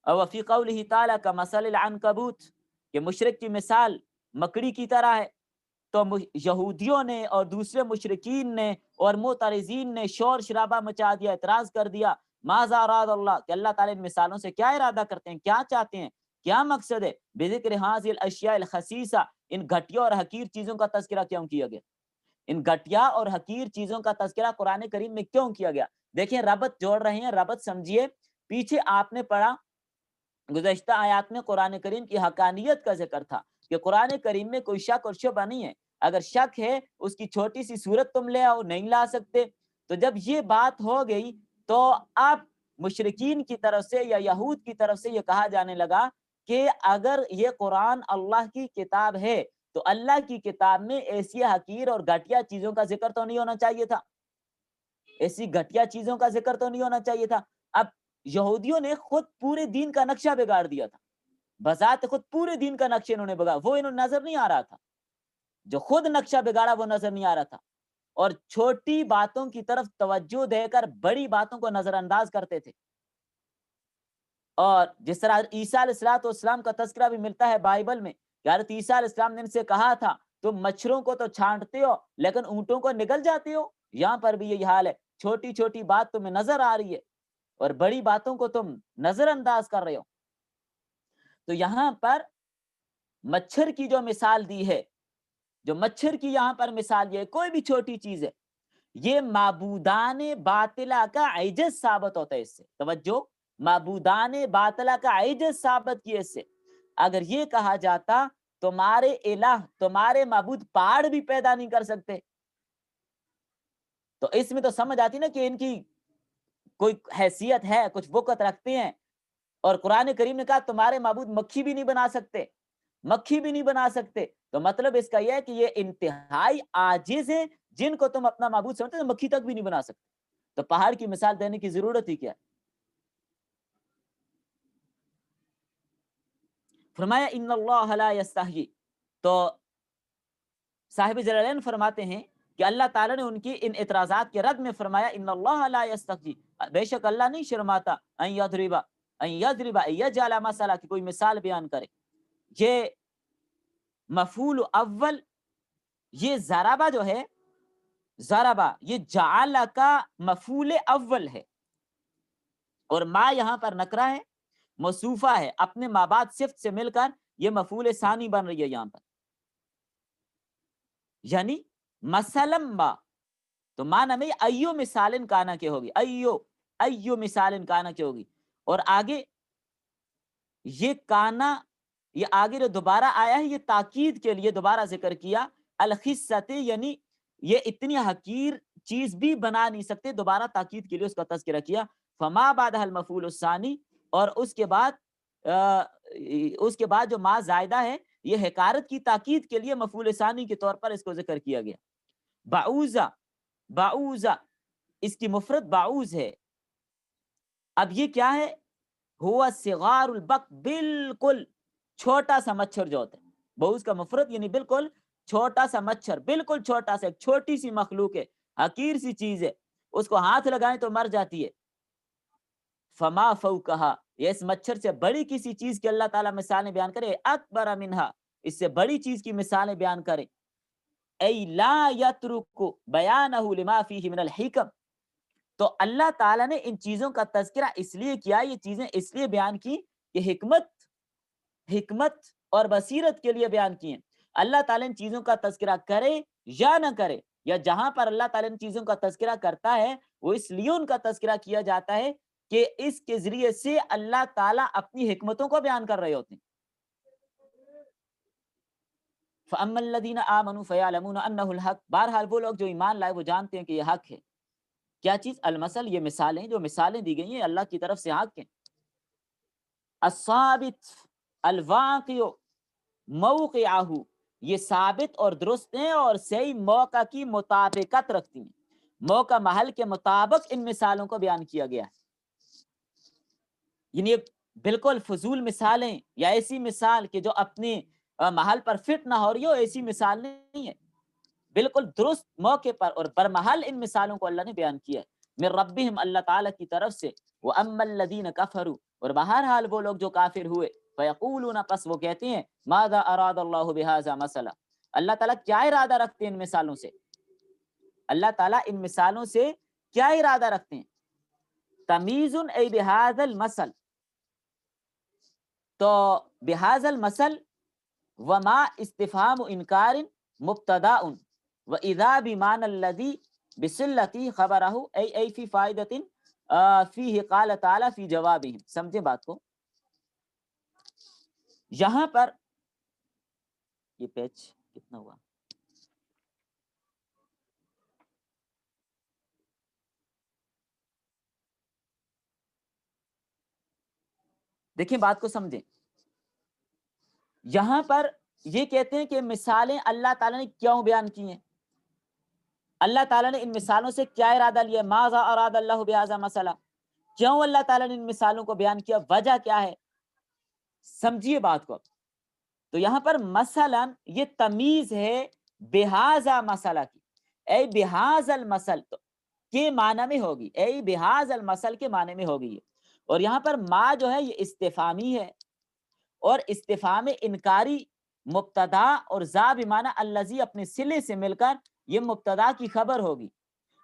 اور فی قولہ تعالی کمثل العنکبوت کہ مشرک کی مثال مکڑی کی طرح ہے۔ تو یہودیوں نے اور دوسرے مشرکین نے اور معترضین نے شور شرابہ مچا دیا، اعتراض کر دیا، ماذا اراد اللہ کہ اللہ تعالیٰ ان مثالوں سے کیا ارادہ کرتے ہیں، کیا چاہتے ہیں، کیا مقصد ہے، بذکر ہذه الاشیاء الخسیسہ ان گھٹیا اور حقیر چیزوں کا تذکرہ کیوں کیا گیا، ان گھٹیا اور حقیر چیزوں کا تذکرہ قرآن کریم میں کیوں کیا گیا؟ دیکھیں ربط جوڑ رہے ہیں، ربط سمجھیے، پیچھے آپ نے پڑھا گزشتہ آیات میں قرآن کریم کی حقانیت کا ذکر تھا کہ قرآن کریم میں کوئی شک اور شبہ نہیں ہے، اگر شک ہے اس کی چھوٹی سی صورت تم لے آؤ، نہیں لا سکتے۔ تو جب یہ بات ہو گئی تو اب مشرکین کی طرف سے یا یہود کی طرف سے یہ کہا جانے لگا کہ اگر یہ قرآن اللہ کی کتاب ہے تو اللہ کی کتاب میں ایسی حقیر اور گھٹیا چیزوں کا ذکر تو نہیں ہونا چاہیے تھا، ایسی گھٹیا چیزوں کا ذکر تو نہیں ہونا چاہیے تھا۔ اب یہودیوں نے خود پورے دین کا نقشہ بگاڑ دیا تھا، بذات خود پورے دین کا نقشہ انہوں نے بگاڑا، وہ انہوں نظر نہیں آ رہا تھا، جو خود نقشہ بگاڑا وہ نظر نہیں آ رہا تھا، اور چھوٹی باتوں کی طرف توجہ دے کر بڑی باتوں کو نظر انداز کرتے تھے۔ اور جس طرح عیسیٰ علیہ السلام کا تذکرہ بھی ملتا ہے بائبل میں کہ حضرت عیسیٰ علیہ السلام نے ان سے کہا تھا تم مچھروں کو تو چھانٹتے ہو لیکن اونٹوں کو نگل جاتے ہو، یہاں پر بھی یہی حال ہے، چھوٹی چھوٹی بات تمہیں نظر آ رہی ہے اور بڑی باتوں کو تم نظر انداز کر رہے ہو۔ تو یہاں پر مچھر کی جو مثال دی ہے، جو مچھر کی یہاں پر مثال یہ کوئی بھی چھوٹی چیز ہے، یہ معبودان باطلہ کا عجز ثابت ہوتا ہے اس سے، توجہ، معبودان باطلہ کا عجز ثابت کیے اس سے۔ اگر یہ کہا جاتا تمہارے الہ تمہارے معبود پہاڑ بھی پیدا نہیں کر سکتے تو اس میں تو سمجھ آتی نا کہ ان کی کوئی حیثیت ہے، کچھ وقت رکھتے ہیں، اور قرآن کریم نے کہا تمہارے معبود مکھی بھی نہیں بنا سکتے، مکھی بھی نہیں بنا سکتے، تو مطلب اس کا یہ ہے کہ یہ انتہائی عاجز ہیں، جن کو تم اپنا معبود سمجھتے ہیں مکھی تک بھی نہیں بنا سکتے، تو پہاڑ کی مثال دینے کی ضرورت ہی کیا ہے؟ فرمایا ان اللہ لا یستحیی، تو صاحب جلالین فرماتے ہیں کہ اللہ تعالیٰ نے ان کی ان اعتراضات کے رد میں فرمایا ان اللہ لا یستحیی، بے شک اللہ نہیں شرماتا، ان یجعل مثلا کی کوئی مثال بیان کرے۔ یہ مفعول اول، یہ ضربہ جو ہے، ضربہ یہ جعل کا مفعول اول ہے، اور ما یہاں پر نکرہ ہے، موصوفہ ہے، اپنے ما بعد صفت سے مل کر یہ مفعول ثانی بن رہی ہے یہاں پر، یعنی مثلاً ما، تو معنی میں ایو مثال کانا کے ہوگی، ایو مثال کانا کے ہوگی، اور آگے یہ کانا، یہ آگے جو دوبارہ آیا ہے یہ تاکید کے لیے دوبارہ ذکر کیا، الخصت یعنی یہ اتنی حقیر چیز بھی بنا نہیں سکتے، دوبارہ تاکید کے لیے اس کا تذکرہ کیا، فما بعد المفعول الثانی، اور اس کے بعد جو ما زائدہ ہے یہ حکارت کی تاکید کے لیے مفعول ثانی کے طور پر اس کو ذکر کیا گیا۔ بعوزہ، بعوزہ اس کی مفرد بعوز ہے، اب یہ کیا ہے، ہوا صغار البق، بالکل چھوٹا سا مچھر جو ہوتا ہے، بعوز کا مفرد یعنی بالکل چھوٹا سا مچھر، بالکل چھوٹا سا، ایک چھوٹی سی مخلوق ہے، حقیر سی چیز ہے، اس کو ہاتھ لگائیں تو مر جاتی ہے، فما فوقہا، یہ اس مچھر سے بڑی کسی چیز کی اللہ تعالیٰ مثالیں بیان کرے، اکبر منہا، اس سے بڑی چیز کی مثالیں بیان کرے، ای لا یترک بیانہ لما فیہ من الحکم، تو اللہ تعالیٰ نے ان چیزوں کا تذکرہ اس لیے کیا، یہ چیزیں اس لیے بیان کی کہ حکمت اور بصیرت کے لیے بیان کی ہیں۔ اللہ تعالیٰ ان چیزوں کا تذکرہ کرے یا نہ کرے، یا جہاں پر اللہ تعالیٰ ان چیزوں کا تذکرہ کرتا ہے وہ اس لیے ان کا تذکرہ کیا جاتا ہے کہ اس کے ذریعے سے اللہ تعالیٰ اپنی حکمتوں کو بیان کر رہے ہوتے ہیں. فَأَمَّا الَّذِينَ آمَنُوا فَيَعْلَمُونَ أَنَّهُ الْحَقُّ، بہرحال وہ لوگ جو ایمان لائے وہ جانتے ہیں کہ یہ حق ہے. کیا چیز؟ المثل، یہ مثالیں، جو مثالیں دی گئی ہیں اللہ کی طرف سے حق ہیں. الثابت الواقع موقعہ، یہ ثابت اور درست ہیں اور صحیح موقع کی مطابقت رکھتی ہیں. موقع محل کے مطابق ان مثالوں کو بیان کیا گیا ہے. یعنی بالکل فضول مثالیں یا ایسی مثال کہ جو اپنے محل پر فٹ نہ ہو رہی ہو، ایسی مثال نہیں ہے. بالکل درست موقع پر اور برمحل ان مثالوں کو اللہ نے بیان کیا ہے. من ربہم، اللہ تعالیٰ کی طرف سے. وَأَمَّا الَّذِينَ كَفَرُوا، اور بہرحال وہ لوگ جو کافر ہوئے، فَيَقُولُونَ، پس وہ کہتے ہیں، ماذا اراد اللہ بہذا مثلا، اللہ تعالیٰ کیا ارادہ رکھتے ہیں ان مثالوں سے؟ اللہ تعالیٰ ان مثالوں سے کیا ارادہ رکھتے ہیں؟ تمیز ای بہذا المثل، تو بہذا المثل وما استفہام انکار مبتدا واذا بمعنى الذي بصلتی خبرہ ای فی فائدۃ فیہ قال تعالی فی جوابہم. سمجھے بات کو؟ یہاں پر یہ پیج کتنا ہوا؟ دیکھیں بات کو سمجھیں. یہاں پر یہ کہتے ہیں کہ مثالیں اللہ تعالیٰ نے کیوں بیان کی ہیں؟ اللہ تعالیٰ نے ان مثالوں سے کیا ارادہ لیا؟ ماذا اراد اللہ بہذا مثلا، کیوں اللہ تعالیٰ نے ان مثالوں کو بیان کیا؟ وجہ کیا ہے؟ سمجھیے بات کو. تو یہاں پر مثلا یہ تمیز ہے بہذا مسئلہ کی، اے بہذ المثل کے معنی میں ہوگی، اے بہذ المثل کے معنی میں ہوگی. اور یہاں پر ما جو ہے یہ استفہامی ہے، اور استفہام انکاری مبتدا اور ذا بمعنی الذی اپنے صلے سے مل کر یہ مبتدا کی خبر ہوگی.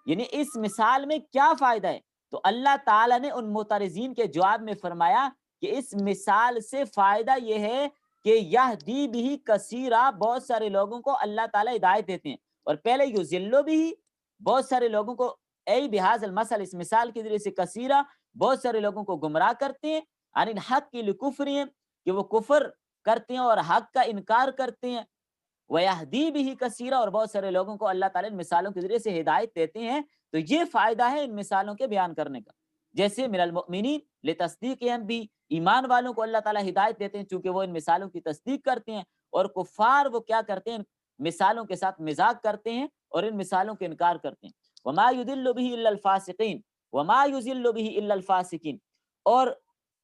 یعنی اس مثال میں کیا فائدہ ہے؟ تو اللہ تعالیٰ نے ان معترضین کے جواب میں فرمایا کہ اس مثال سے فائدہ یہ ہے کہ یہدی بھی کثیرہ، بہت سارے لوگوں کو اللہ تعالیٰ ہدایت دیتے ہیں. اور پہلے یضل بھی، بہت سارے لوگوں کو، اے بہذا المثل، اس مثال کے ذریعے سے کثیرہ، بہت سارے لوگوں کو گمراہ کرتے ہیں. عن الحق لکفرہم، کہ وہ کفر کرتے ہیں اور حق کا انکار کرتے ہیں. وَيَهْدِي بِهِ كَثِيرًا، اور بہت سارے لوگوں کو اللہ تعالیٰ ان مثالوں کے ذریعے سے ہدایت دیتے ہیں. تو یہ فائدہ ہے ان مثالوں کے بیان کرنے کا. جیسے من المؤمنین لتصدیقہم بھی، ایمان والوں کو اللہ تعالیٰ ہدایت دیتے ہیں چونکہ وہ ان مثالوں کی تصدیق کرتے ہیں. اور کفار وہ کیا کرتے ہیں؟ مثالوں کے ساتھ مذاق کرتے ہیں اور ان مثالوں کے انکار کرتے ہیں. وَمَا يُضِلُّ بِهِ إِلَّا الْفَاسِقِينَ، وَمَا يُضِلُّ بِهِ إِلَّا الْفَاسِقِينَ، اور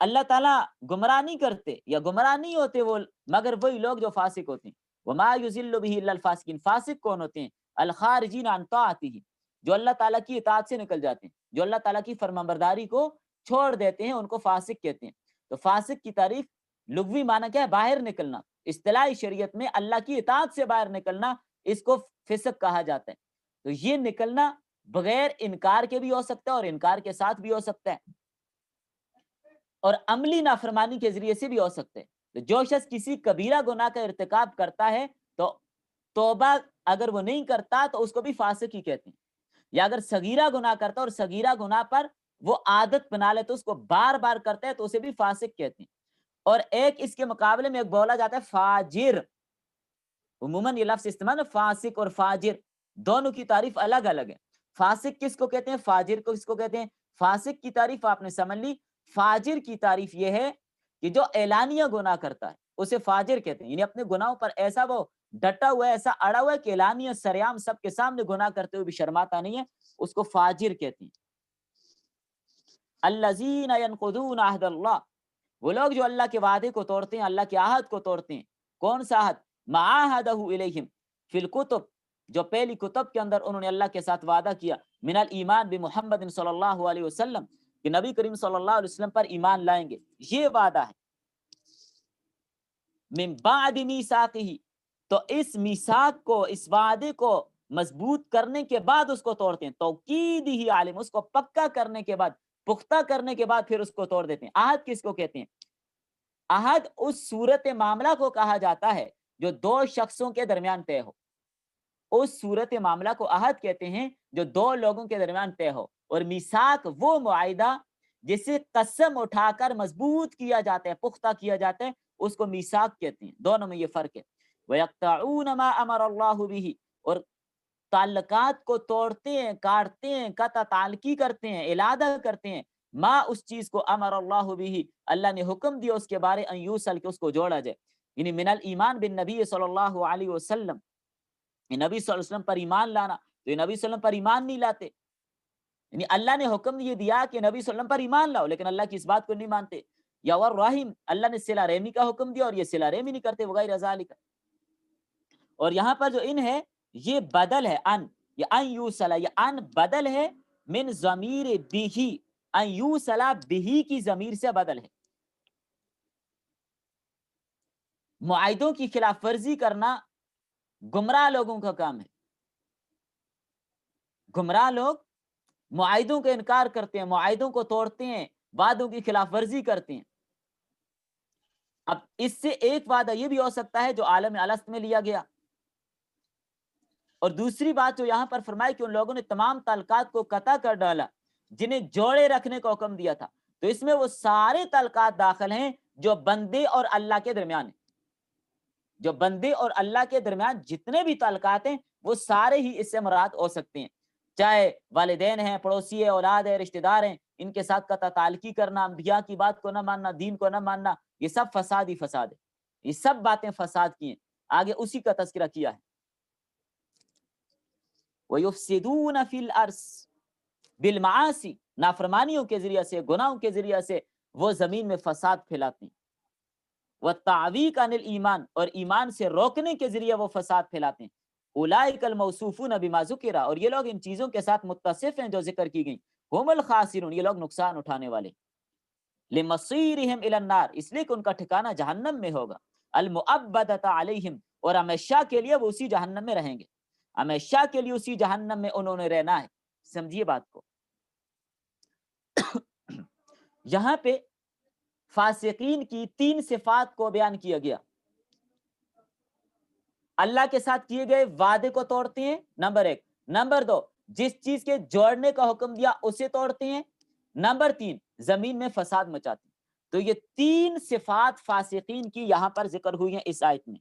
اللہ تعالیٰ گمراہ نہیں کرتے یا گمراہ نہیں ہوتے وہ مگر وہی لوگ جو فاسق ہوتے ہیں. وما یضل به الا الفاسقین، فاسق کون ہوتے ہیں؟ الخارجین عن طاعته، جو اللہ تعالیٰ کی اطاعت سے نکل جاتے ہیں، جو اللہ تعالیٰ کی فرمانبرداری کو چھوڑ دیتے ہیں، ان کو فاسق کہتے ہیں. تو فاسق کی تعریف لغوی معنی کیا ہے؟ باہر نکلنا. اصطلاحی شریعت میں اللہ کی اطاعت سے باہر نکلنا، اس کو فسق کہا جاتا ہے. تو یہ نکلنا بغیر انکار کے بھی ہو سکتا ہے اور انکار کے ساتھ بھی ہو سکتا ہے، اور عملی نافرمانی کے ذریعے سے بھی ہو سکتے ہیں. تو جو شخص کسی کبیرہ گناہ کا ارتکاب کرتا ہے تو توبہ اگر وہ نہیں کرتا تو اس کو بھی فاسق ہی کہتے ہیں. یا اگر صغیرہ گناہ کرتا اور صغیرہ گناہ پر وہ عادت بنا لے تو اس کو بار بار کرتا ہے تو اسے بھی فاسق کہتے ہیں. اور ایک اس کے مقابلے میں ایک بولا جاتا ہے فاجر. عموماً یہ لفظ استعمال فاسق اور فاجر دونوں کی تعریف الگ الگ ہے. فاسق کس کو کہتے ہیں؟ فاجر کو کس کو کہتے ہیں؟ فاسق کی تعریف آپ نے سمجھ لی. فاجر کی تعریف یہ ہے کہ جو اعلانیہ گناہ کرتا ہے اسے فاجر کہتے ہیں. یعنی اپنے گناہوں پر ایسا وہ ڈٹا ہوا ہے، ایسا اڑا ہوا ہے کہ اعلانیہ سریعام سب کے سامنے گناہ کرتے ہوئے بھی شرماتا نہیں ہے، اس کو فاجر کہتے ہیں. الذین ینقضون عہد اللہ، وہ لوگ جو اللہ کے وعدے کو توڑتے ہیں، اللہ کے عہد کو توڑتے ہیں. کون سا عہد؟ ما عاہدہ الیہم فی الکتب، جو پہلی کتب کے اندر انہوں نے اللہ کے ساتھ وعدہ کیا. من الایمان بمحمد صلی اللہ علیہ وسلم، کہ نبی کریم صلی اللہ علیہ وسلم پر ایمان لائیں گے، یہ وعدہ ہے. من بعد میثاقہ، تو اس میثاق کو، اس وعدے کو مضبوط کرنے کے بعد اس کو توڑتے ہیں. توکید ہی عالم، اس کو پکا کرنے کے بعد، پختہ کرنے کے بعد پھر اس کو توڑ دیتے ہیں. عہد کس کو کہتے ہیں؟ عہد اس صورت معاملہ کو کہا جاتا ہے جو دو شخصوں کے درمیان طے ہو. اس صورت معاملہ کو عہد کہتے ہیں جو دو لوگوں کے درمیان طے ہو. اور میثاق وہ معاہدہ جسے قسم اٹھا کر مضبوط کیا جاتا ہے، پختہ کیا جاتا ہے، اس کو میثاق کہتے ہیں۔ دونوں میں یہ فرق ہے۔ وَيَقْطَعُونَ مَا أَمَرَ اللَّهُ بِهِ، اور تعلقات کو توڑتے ہیں، کاٹتے ہیں، قطع تعلقی کرتے ہیں، علادہ کرتے ہیں، ما اس چیز کو امر اللہ بھی، اللہ نے حکم دیا اس کے بارے، ان یوصل کہ اس کو جوڑا جائے، یعنی من الایمان بالنبی صلی اللہ علیہ وسلم، یہ نبی صلی اللہ علیہ وسلم پر ایمان لانا، تو یہ نبی صلی اللہ علیہ وسلم پر ایمان نہیں لاتے، یعنی اللہ نے حکم یہ دیا کہ نبی صلی اللہ علیہ وسلم پر ایمان لاؤ، لیکن اللہ کی اس بات کو نہیں مانتے۔ یا والرحیم، اللہ نے صلہ رحمی کا حکم دیا اور یہ صلہ رحمی نہیں کرتے، وغیرہ ذالک۔ اور یہاں پر جو ان ہے یہ بدل ہے، ان، یہ ان یوصلہ، یہ ان بدل ہے من ضمیر بھی، ان یوصلہ بھی کی ضمیر سے بدل ہے۔ معاہدوں کی خلاف ورزی کرنا گمراہ لوگوں کا کام ہے۔ گمراہ لوگ معاہدوں کا انکار کرتے ہیں، معاہدوں کو توڑتے ہیں، وعدوں کی خلاف ورزی کرتے ہیں۔ اب اس سے ایک وعدہ یہ بھی ہو سکتا ہے جو عالم الست میں لیا گیا، اور دوسری بات جو یہاں پر فرمائی کہ ان لوگوں نے تمام تعلقات کو قطع کر ڈالا جنہیں جوڑے رکھنے کا حکم دیا تھا، تو اس میں وہ سارے تعلقات داخل ہیں جو بندے اور اللہ کے درمیان ہیں۔ جو بندے اور اللہ کے درمیان جتنے بھی تعلقات ہیں وہ سارے ہی اس سے مراد ہو سکتے ہیں، چاہے والدین ہیں، پڑوسی ہے، اولاد ہے، رشتہ دار ہیں، ان کے ساتھ قطع تعلقی کرنا، انبیاء کی بات کو نہ ماننا، دین کو نہ ماننا، یہ سب فساد ہی فساد ہے، یہ سب باتیں فساد کی ہیں۔ آگے اسی کا تذکرہ کیا ہے، وَيُفْسِدُونَ فِي الْأَرْضِ بِالْمَعَاصِي، نافرمانیوں کے ذریعے سے، گناہوں کے ذریعے سے وہ زمین میں فساد پھیلاتے ہیں۔ وَالتَّعْوِيقَ عَنِ الْإِيمَانِ، اور ایمان سے روکنے کے ذریعے وہ فساد پھیلاتے ہیں۔ أُولَٰئِكَ الْمَوْصُوفُونَ بِمَا ذُكِرَ، اور یہ لوگ ان چیزوں کے ساتھ متصف ہیں جو ذکر کی گئیں، هُمُ الْخَاسِرُونَ، یہ لوگ نقصان اٹھانے والے، لِمَصِيرِهِمْ إِلَى النَّارِ، اس لیے کہ ان کا ٹھکانہ جہنم میں ہوگا، الْمُؤَبَّدَةَ عَلَيْهِمْ، اور ہمیشہ کے لیے وہ اسی جہنم میں رہیں گے، ہمیشہ کے لیے اسی جہنم میں انہوں نے رہنا ہے۔ سمجھیے بات کو، یہاں پہ فاسقین کی تین صفات کو بیان کیا گیا۔ اللہ کے ساتھ کیے گئے وعدے کو توڑتے ہیں، نمبر ایک۔ نمبر دو، جس چیز کے جوڑنے کا حکم دیا اسے توڑتے ہیں۔ نمبر تین، زمین میں فساد مچاتے ہیں۔ تو یہ تین صفات فاسقین کی یہاں پر ذکر ہوئی ہیں اس آیت میں۔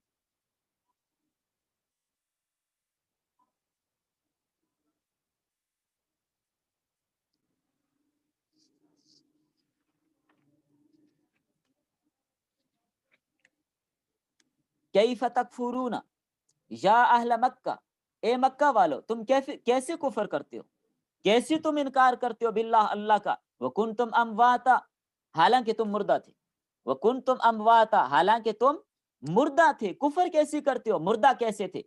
کیف تکفرون یا اہل مکہ، اے مکہ والو تم کیسے کفر کرتے ہو، کیسے تم انکار کرتے ہو باللہ، اللہ کا، وکنتم امواتا، حالانکہ تم مردہ تھے، وکنتم امواتا، حالانکہ تم مردہ تھے، کفر کیسے کرتے ہو، مردہ کیسے تھے،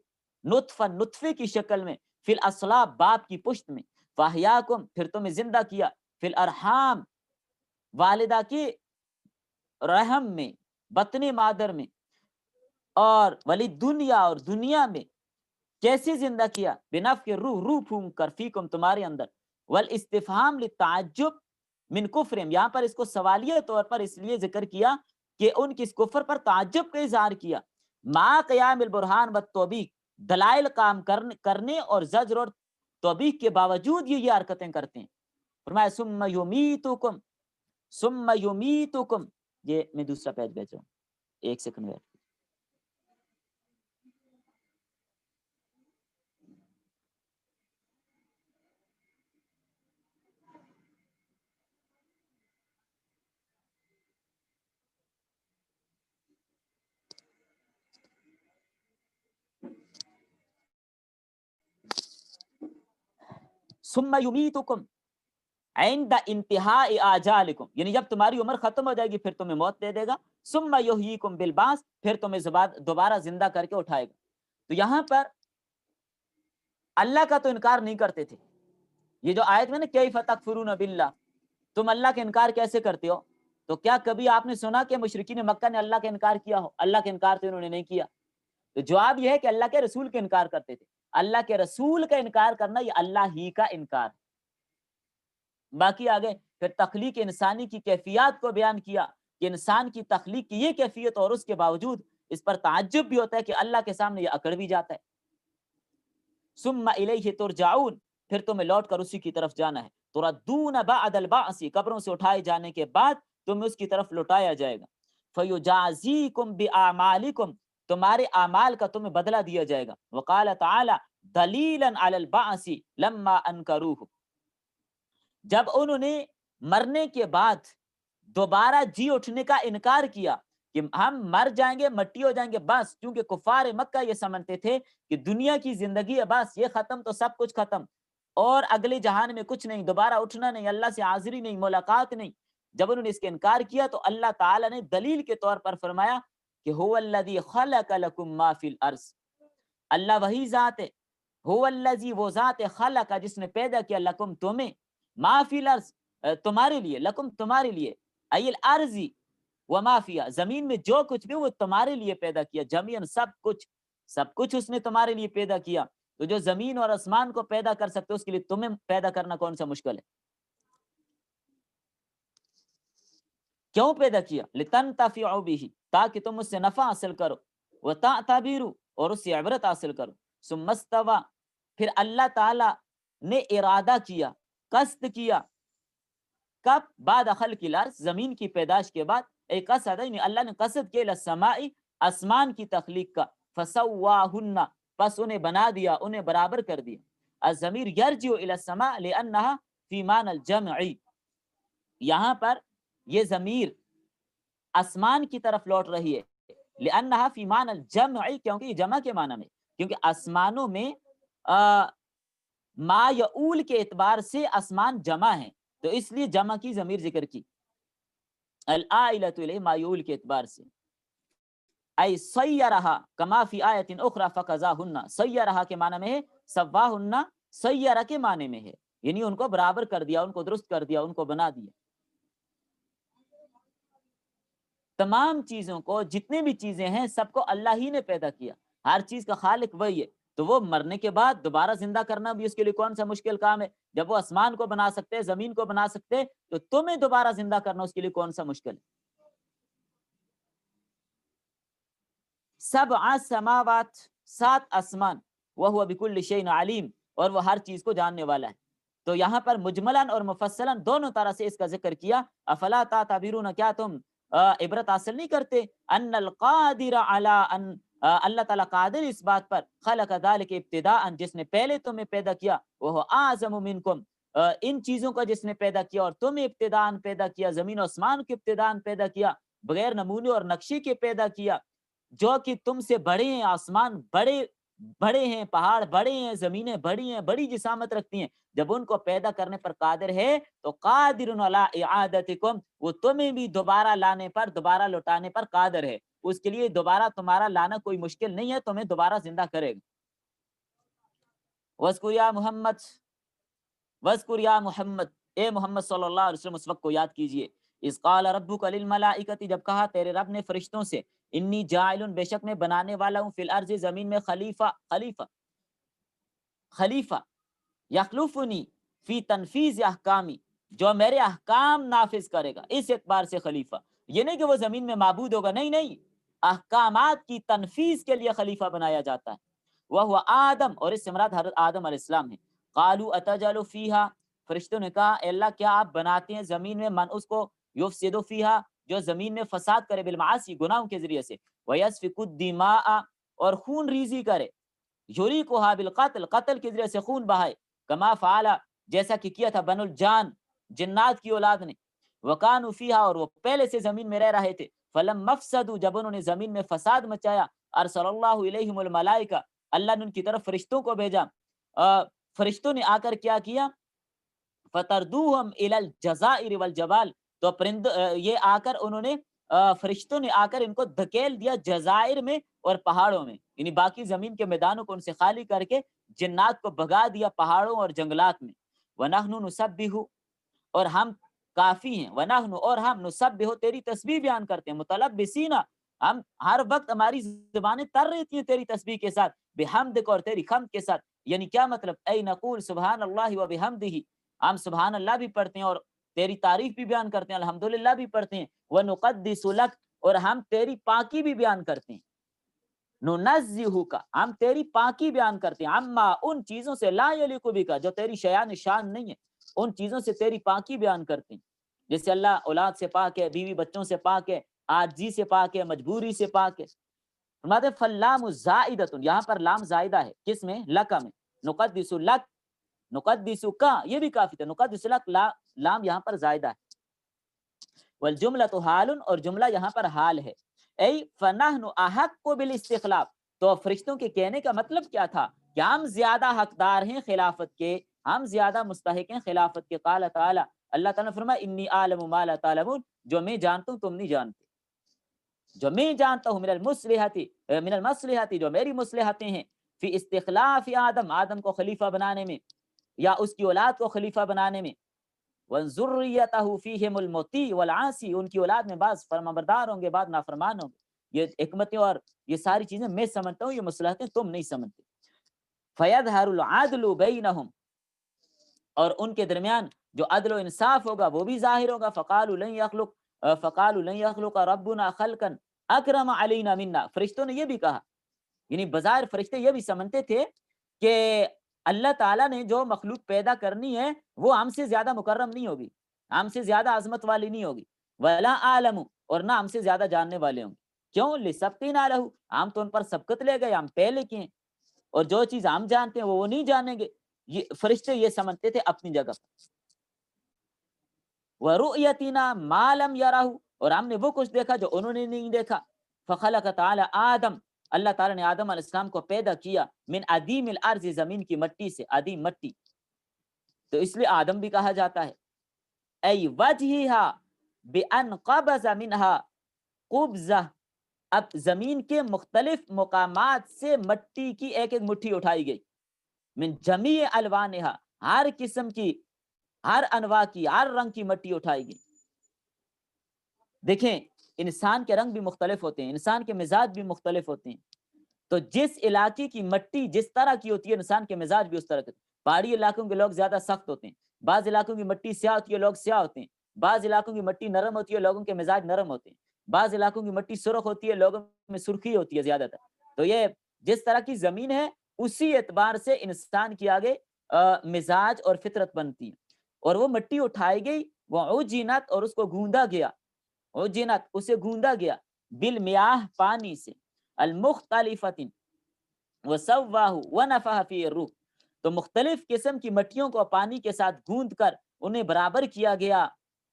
نطفہ، نطفے کی شکل میں، فی الاصلاب، باپ کی پشت میں، فاحیاکم، پھر تمہیں زندہ کیا، فی الارحام، والدہ کی رحم میں، بطن مادر میں، اور ولی دنیا، اور دنیا میں کیسے زندہ کیا، بنفخ کے روح، روح پھونک کر، فیکم، تمہارے اندر، والاستفہام للتعجب من کفرہم، یہاں پر اس کو سوالیہ طور پر اس لیے ذکر کیا کہ ان کی اس کفر پر تعجب کا اظہار کیا، مع قیام البرہان والتوبیخ، دلائل قائم کرنے اور زجر اور توبیخ کے باوجود یہ حرکتیں کرتے ہیں۔ فرمایا ثم یمیتکم، ثم یمیتکم، یہ میں دوسرا پیج بھیج رہا ہوں، ایک سیکنڈ ویٹ۔ ثم یمیتکم عند انتہاء آجالکم، یعنی جب تمہاری عمر ختم ہو جائے گی پھر تمہیں موت دے دے گا، ثم یحییکم بالبعث، پھر تمہیں دوبارہ زندہ کر کے اٹھائے گا۔ تو یہاں پر اللہ کا تو انکار نہیں کرتے تھے، یہ جو آیت میں نا کیف تکفرون باللہ، تم اللہ کا انکار کیسے کرتے ہو، تو کیا کبھی آپ نے سنا کہ مشرکین مکہ نے اللہ کا انکار کیا ہو؟ اللہ کا انکار تو انہوں نے نہیں کیا۔ تو جواب یہ ہے کہ اللہ کے رسول کا انکار کرتے تھے، اللہ کے رسول کا انکار کرنا یہ اللہ ہی کا انکار۔ باقی آگے پھر تخلیق انسانی کی کیفیات کو بیان کیا کہ انسان کی تخلیق کی یہ کیفیت اور اس کے باوجود اس پر تعجب بھی ہوتا ہے کہ اللہ کے سامنے یہ اکڑ بھی جاتا ہے۔ ثم الیہ ترجعون، پھر تمہیں لوٹ کر اسی کی طرف جانا ہے۔ تردون بعد البعث، قبروں سے اٹھائے جانے کے بعد تمہیں اس کی طرف لوٹایا جائے گا. فیجازیکم باعمالکم، تمہارے اعمال کا تمہیں بدلہ دیا جائے گا. وقال تعالی دلیلا علی البعث لما انکروہ، جب انہوں نے مرنے کے بعد دوبارہ جی اٹھنے کا انکار کیا کہ ہم مر جائیں گے، مٹی ہو جائیں گے بس، کیونکہ کفار مکہ یہ سمجھتے تھے کہ دنیا کی زندگی ہے بس، یہ ختم تو سب کچھ ختم، اور اگلے جہان میں کچھ نہیں، دوبارہ اٹھنا نہیں، اللہ سے حاضری نہیں، ملاقات نہیں. جب انہوں نے اس کے انکار کیا تو اللہ تعالی نے دلیل کے طور پر فرمایا کہ هو الذی خلق لکم ما فی الارض، اللہ وہی ذات ہے، هو الذی، وہ ذات ہے، خلق، جس نے پیدا کیا، لکم تمہیں، ما فی الارض، تمہارے لیے، لکم تمہارے لیے، ای الارض وما فیہا، زمین میں جو کچھ بھی وہ تمہارے لیے پیدا کیا، جمیعاً سب کچھ اس نے تمہارے لیے پیدا کیا. تو جو زمین اور آسمان کو پیدا کر سکتے اس کے لیے تمہیں پیدا کرنا کون سا مشکل ہے؟ کیوں پیدا کیا؟ لتنتفعوا به، تاکہ تم اس سے نفع حاصل کرو، وتعتبروا، اور اس سے عبرت حاصل کرو. ثم استوى، پھر اللہ تعالی نے ارادہ کیا، قصد کیا، کب؟ بعد خلق الارض، زمین کی پیدائش کے بعد، ایک قصد ہے، اللہ نے قصد کیا السماء، آسمان کی تخلیق کا، فسواہن، پس انہیں بنا دیا، انہیں برابر کر دیا. الضمیر یرجع الی السماء لانها فی معنی الجمع، یہاں پر یہ ضمیر آسمان کی طرف لوٹ رہی ہے، لانها فی معنی الجمع، کیونکہ یہ جمع کے معنی میں، کیونکہ آسمانوں میں ما یعول کے اعتبار سے آسمان جمع ہے، تو اس لیے جمع کی ضمیر ذکر کی، العائلۃ الیہ، ما یعول کے اعتبار سے. ای سیرہا کما فی آیت اخری فقضاہن، سیرہا کے معنی میں ہے، سواہن سیرہ کے معنی میں ہے، یعنی ان کو برابر کر دیا، ان کو درست کر دیا، ان کو بنا دیا. تمام چیزوں کو، جتنی بھی چیزیں ہیں سب کو اللہ ہی نے پیدا کیا، ہر چیز کا خالق وہی ہے. تو وہ مرنے کے بعد دوبارہ زندہ کرنا بھی اس کے لیے کون سا مشکل کام ہے؟ جب وہ آسمان کو بنا سکتے، زمین کو بنا سکتے، تو تمہیں دوبارہ زندہ کرنا اس کے لیے کون سا مشکل ہے؟ سبع سماوات، 7 آسمان، وہو بکل شیء علیم، اور وہ ہر چیز کو جاننے والا ہے. تو یہاں پر مجملاً اور مفصلاً دونوں طرح سے اس کا ذکر کیا. افلا تعتبرون، کیا تم عبرت حاصل نہیں کرتے؟ ان القادر علی ان، اللہ تعالیٰ قادر اس بات پر، خلق ذلک ابتداء، جس نے پہلے تمہیں پیدا کیا، وہ اعظم منکم، ان چیزوں کا جس نے پیدا کیا اور تمہیں ابتداء پیدا کیا، زمین و آسمان کے ابتداء پیدا کیا، بغیر نمونے اور نقشے کے پیدا کیا، جو کہ تم سے بڑے ہیں، آسمان بڑے بڑے ہیں، پہاڑ بڑے ہیں، زمینیں بڑی ہیں، بڑی جسامت رکھتی ہیں. جب ان کو پیدا کرنے پر قادر ہے تو قادر علی اعادتکم، وہ تمہیں بھی دوبارہ لانے پر، دوبارہ لوٹانے پر قادر ہے. اس کے لیے دوبارہ تمہارا لانا کوئی مشکل نہیں ہے، تمہیں دوبارہ زندہ کرے گا. وذکر یا محمد، وذکر یا محمد، اے محمد صلی اللہ علیہ وسلم اس وقت کو یاد کیجئے. اذ قال ربک للملائکۃ، جب کہا تیرے رب نے فرشتوں سے، انی جاعل، بے شک میں بنانے والا ہوں، فی الارض، زمین میں، خلیفہ یخلفنی فی تنفیذ احکامی، جو میرے احکام نافذ کرے گا. اس اعتبار سے خلیفہ، یہ نہیں کہ وہ زمین میں معبود ہوگا، نہیں، احکامات کی تنفیذ کے لیے خلیفہ بنایا جاتا ہے. وہ آدم، اور اس سے مراد حضرت آدم علیہ السلام ہے. قالوا اتجعل فیہا، فرشتوں نے کہا اے اللہ کیا آپ بناتے ہیں زمین میں من اس کو، یفسد فیہا، جو زمین میں فساد کرے، بالمعاصی، گناہوں کے ذریعے سے، ویسفک الدماء، اور خون ریزی کرے، یریقھا بالقتل، قتل کے ذریعے سے خون بہائے، کما فعل، جیسا کہ کیا تھا بنو الجان، جنات کی اولاد نے، وکانوا فیہا، اور وہ پہلے سے زمین میں رہ رہے تھے، فلم مفسدوا، جب انہوں نے زمین میں فساد مچایا، ارسل اللہ الیہم الملائکہ، اللہ نے ان کی طرف فرشتوں کو بھیجا. فرشتوں نے آ کر کیا کیا؟ فتردوہم الی الجزائر والجبال، تو یہ آ کر انہوں نے، فرشتوں نے آ کر ان کو دھکیل دیا جزائر میں اور پہاڑوں میں، یعنی باقی زمین کے میدانوں کو ان سے خالی کر کے جنات کو بھگا دیا پہاڑوں اور جنگلات میں. وَنَحْنُ نُسَبِّحُ، اور ہم کافی ہیں، وَنَحْنُ، اور ہم، نُسَبِّحُ، تیری تسبیح بیان کرتے ہیں، متلبسین، ہم ہر وقت ہماری زبانیں تر رہتی ہیں تیری تسبیح کے ساتھ، بحمدک، اور تیری حمد کے ساتھ. یعنی کیا مطلب؟ اے نقول سبحان اللہ و بحمدہ، ہم سبحان اللہ بھی پڑھتے ہیں اور تیری تعریف بھی بیان کرتے ہیں، الحمدللہ بھی پڑھتے ہیں. وَنُقَدِّسُ لَكَ، اور ہم تیری پاکی بھی بیان کرتے ہیں. نُنَزِّہُکَ، ہم تیری پاکی بیان کرتے ہیں، عما، ان چیزوں سے، لا یلیق بک، جو تیری شیان شان نہیں ہے. ان چیزوں سے تیری پاکی بیان کرتے ہیں، جیسے اللہ اولاد سے پاک ہے، بیوی بچوں سے پاک ہے، عاجزی سے پاک ہے، مجبوری سے پاک ہے۔ فرماتے فاللام زائدۃ، یہاں پر لام زائدہ ہے، کس میں؟ لک میں، نقدس لک، نقدس کا، یہ بھی کافی تھا، نقدس لک، لام یہاں پر زائدہ ہے۔ والجملۃ حال، اور جملہ یہاں پر حال ہے، ای فنحن احق بالاستخلاف، تو فرشتوں کے کہنے کا مطلب کیا تھا کہ ہم زیادہ حقدار ہیں خلافت کے، ہم زیادہ مستحق ہیں خلافت کے۔ قال تعالی، اللہ تعالیٰ نے فرمایا انی اعلم ما لا تعلمون، جو میں جانتا ہوں تم نہیں جانتے، جو میں جانتا ہوں من المصلحت، جو میری مصلحتیں ہیں، فی استخلاف آدم، آدم کو خلیفہ بنانے میں، یا اس کی اولاد کو خلیفہ بنانے میں، وَذُرِّيَّتَهُ فِيهِمُ الْمُطِيعُ وَالْعَاصِي، ان کی اولاد میں بعض فرمانبردار ہوں گے، بعض نافرمان ہوں گے۔ یہ حکمتیں اور یہ ساری چیزیں میں سمجھتا ہوں، یہ مصلحتیں تم نہیں سمجھتے۔ فَيَظْهَرُ الْعَدْلُ بَيْنَهُمْ، اور ان کے درمیان جو عدل و انصاف ہوگا وہ بھی ظاہر ہوگا۔ فَقَالُوا لَن يَخْلُقَ رَبُّنَا خَلْقًا أَكْرَمَ عَلَيْنَا مِنَّا، فرشتوں نے یہ بھی کہا، یعنی بظاہر فرشتے یہ بھی سمجھتے تھے کہ اللہ تعالیٰ نے جو مخلوق پیدا کرنی ہے وہ ہم سے زیادہ مکرم نہیں ہوگی، ہم سے زیادہ عظمت والی نہیں ہوگی، وَلَا أَعْلَمُ، اور نہ ہم سے زیادہ جاننے والے ہوں گے۔ کیوں؟ لِسَبْقِنَا لَهُ، ہم تو ان پر سبقت لے گئے، ہم پہلے کے ہیں، اور جو چیز ہم جانتے ہیں وہ نہیں جانیں گے۔ یہ فرشتے یہ سمجھتے تھے اپنی جگہ۔ وَرُؤْيَتِنَا مَا لَمْ يَرَهُ، اور ہم نے وہ کچھ دیکھا جو انہوں نے نہیں دیکھا۔ فَخَلَقَ تَعَالَى آدم، اللہ تعالیٰ نے آدم علیہ السلام کو پیدا کیا، من عدیم الارض، زمین کی مٹی سے، عدیم مٹی، تو اس لیے آدم بھی کہا جاتا ہے۔ ای وجہہا بأن قبض منہا قبضہ، اب زمین کے مختلف مقامات سے مٹی کی ایک ایک مٹھی اٹھائی گئی، من جمیع الوانہا، ہر قسم کی، ہر انواع کی، ہر رنگ کی مٹی اٹھائی گئی۔ دیکھیں انسان کے رنگ بھی مختلف ہوتے ہیں، انسان کے مزاج بھی مختلف ہوتے ہیں، تو جس علاقے کی مٹی جس طرح کی ہوتی ہے انسان کے مزاج بھی اس طرح کے ہوتے ہیں۔ پہاڑی علاقوں کے لوگ زیادہ سخت ہوتے ہیں، بعض علاقوں کی مٹی سیاہ ہوتی ہے، لوگ سیاہ ہوتے ہیں، بعض علاقوں کی مٹی نرم ہوتی ہے، لوگوں کے مزاج نرم ہوتے ہیں، بعض علاقوں کی مٹی سرخ ہوتی ہے، لوگوں میں سرخی ہوتی ہے زیادہ تر۔ تو یہ جس طرح کی زمین ہے اسی اعتبار سے انسان کی آگے مزاج اور فطرت بنتی ہے۔ اور وہ مٹی اٹھائی گئی، وہ عجینت، اور اس کو گوندا گیا، عجینت اسے گوندا گیا، بالمیاہ پانی سے، المختلفۃ وسواہ ونفخ فیہ الروح، تو مختلف قسم کی مٹیوں کو پانی کے ساتھ گوند کر انہیں برابر کیا گیا،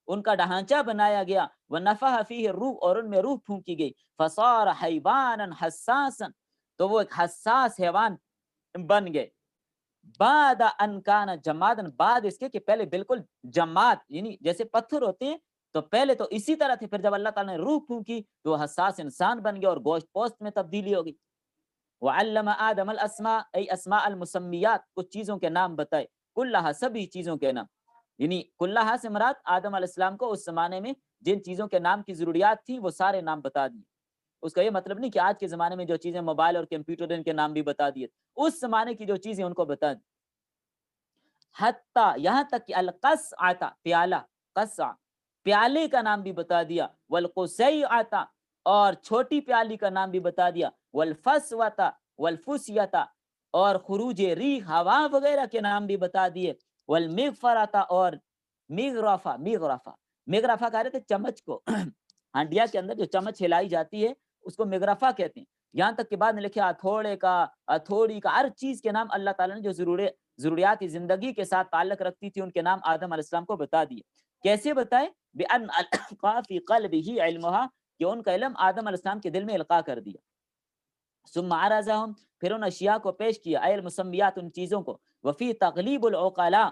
ان کا ڈھانچہ بنایا گیا، ونفخ فیہ الروح، اور ان میں روح پھونکی گئی، فصار حیوانا حساسا، تو وہ ایک حساس حیوان بن گئے، بعد ان کان جمادا، بعد اس کے کہ پہلے بالکل جماد، یعنی جیسے پتھر ہوتے ہیں تو پہلے تو اسی طرح تھے، پھر جب اللہ تعالیٰ نے روح پھونکی تو وہ حساس انسان بن گیا اور گوشت پوست میں تبدیلی ہو گئی۔ وعلم آدم الاسماء، ای اسماء المسمیات، کچھ چیزوں کے نام بتائے، کلہا، سبھی چیزوں کے نام، یعنی کلہا سے مراد آدم علیہ السلام کو اس زمانے میں جن چیزوں کے نام کی ضروریات تھی وہ سارے نام بتا دیے۔ اس کا یہ مطلب نہیں کہ آج کے زمانے میں جو چیزیں موبائل اور کمپیوٹر ان کے نام بھی بتا دیے، اس زمانے کی جو چیزیں ان کو بتا دی، حتیٰ یہاں تک کہ القصعۃ، پیالہ، قصع، پیالے کا نام بھی بتا دیا، والقصیعۃ، اور چھوٹی پیالی کا نام بھی بتا دیا، والفسوۃ والفسیۃ، اور خروج ریح، ہوا وغیرہ کے نام بھی بتا دیے، والمغفرۃ، اور مغرفہ، مغرفہ کہہ رہے تھے چمچ کو، ہانڈیا کے اندر جو چمچ ہلائی جاتی ہے اس کو مغرفہ کہتے ہیں۔ یہاں تک کہ بعد میں لکھے ہتھوڑے کا، ہتھوڑی کا، ہر چیز کے نام اللہ تعالیٰ نے جو ضروریات زندگی کے ساتھ تعلق رکھتی تھی ان کے نام آدم علیہ السلام کو بتا دیے۔ کیسے بتائے؟ بِأَنْ أَلْقَىٰ فِي قَلْبِهِ عِلْمُهَا، کہ ان کا علم آدم علیہ السلام کے دل میں القاء کر دیا۔ ثم عرضهم، پھر ان اشیاء کو پیش کیا، اے المسمیات، ان چیزوں کو، وفی تغلیب العقلاء،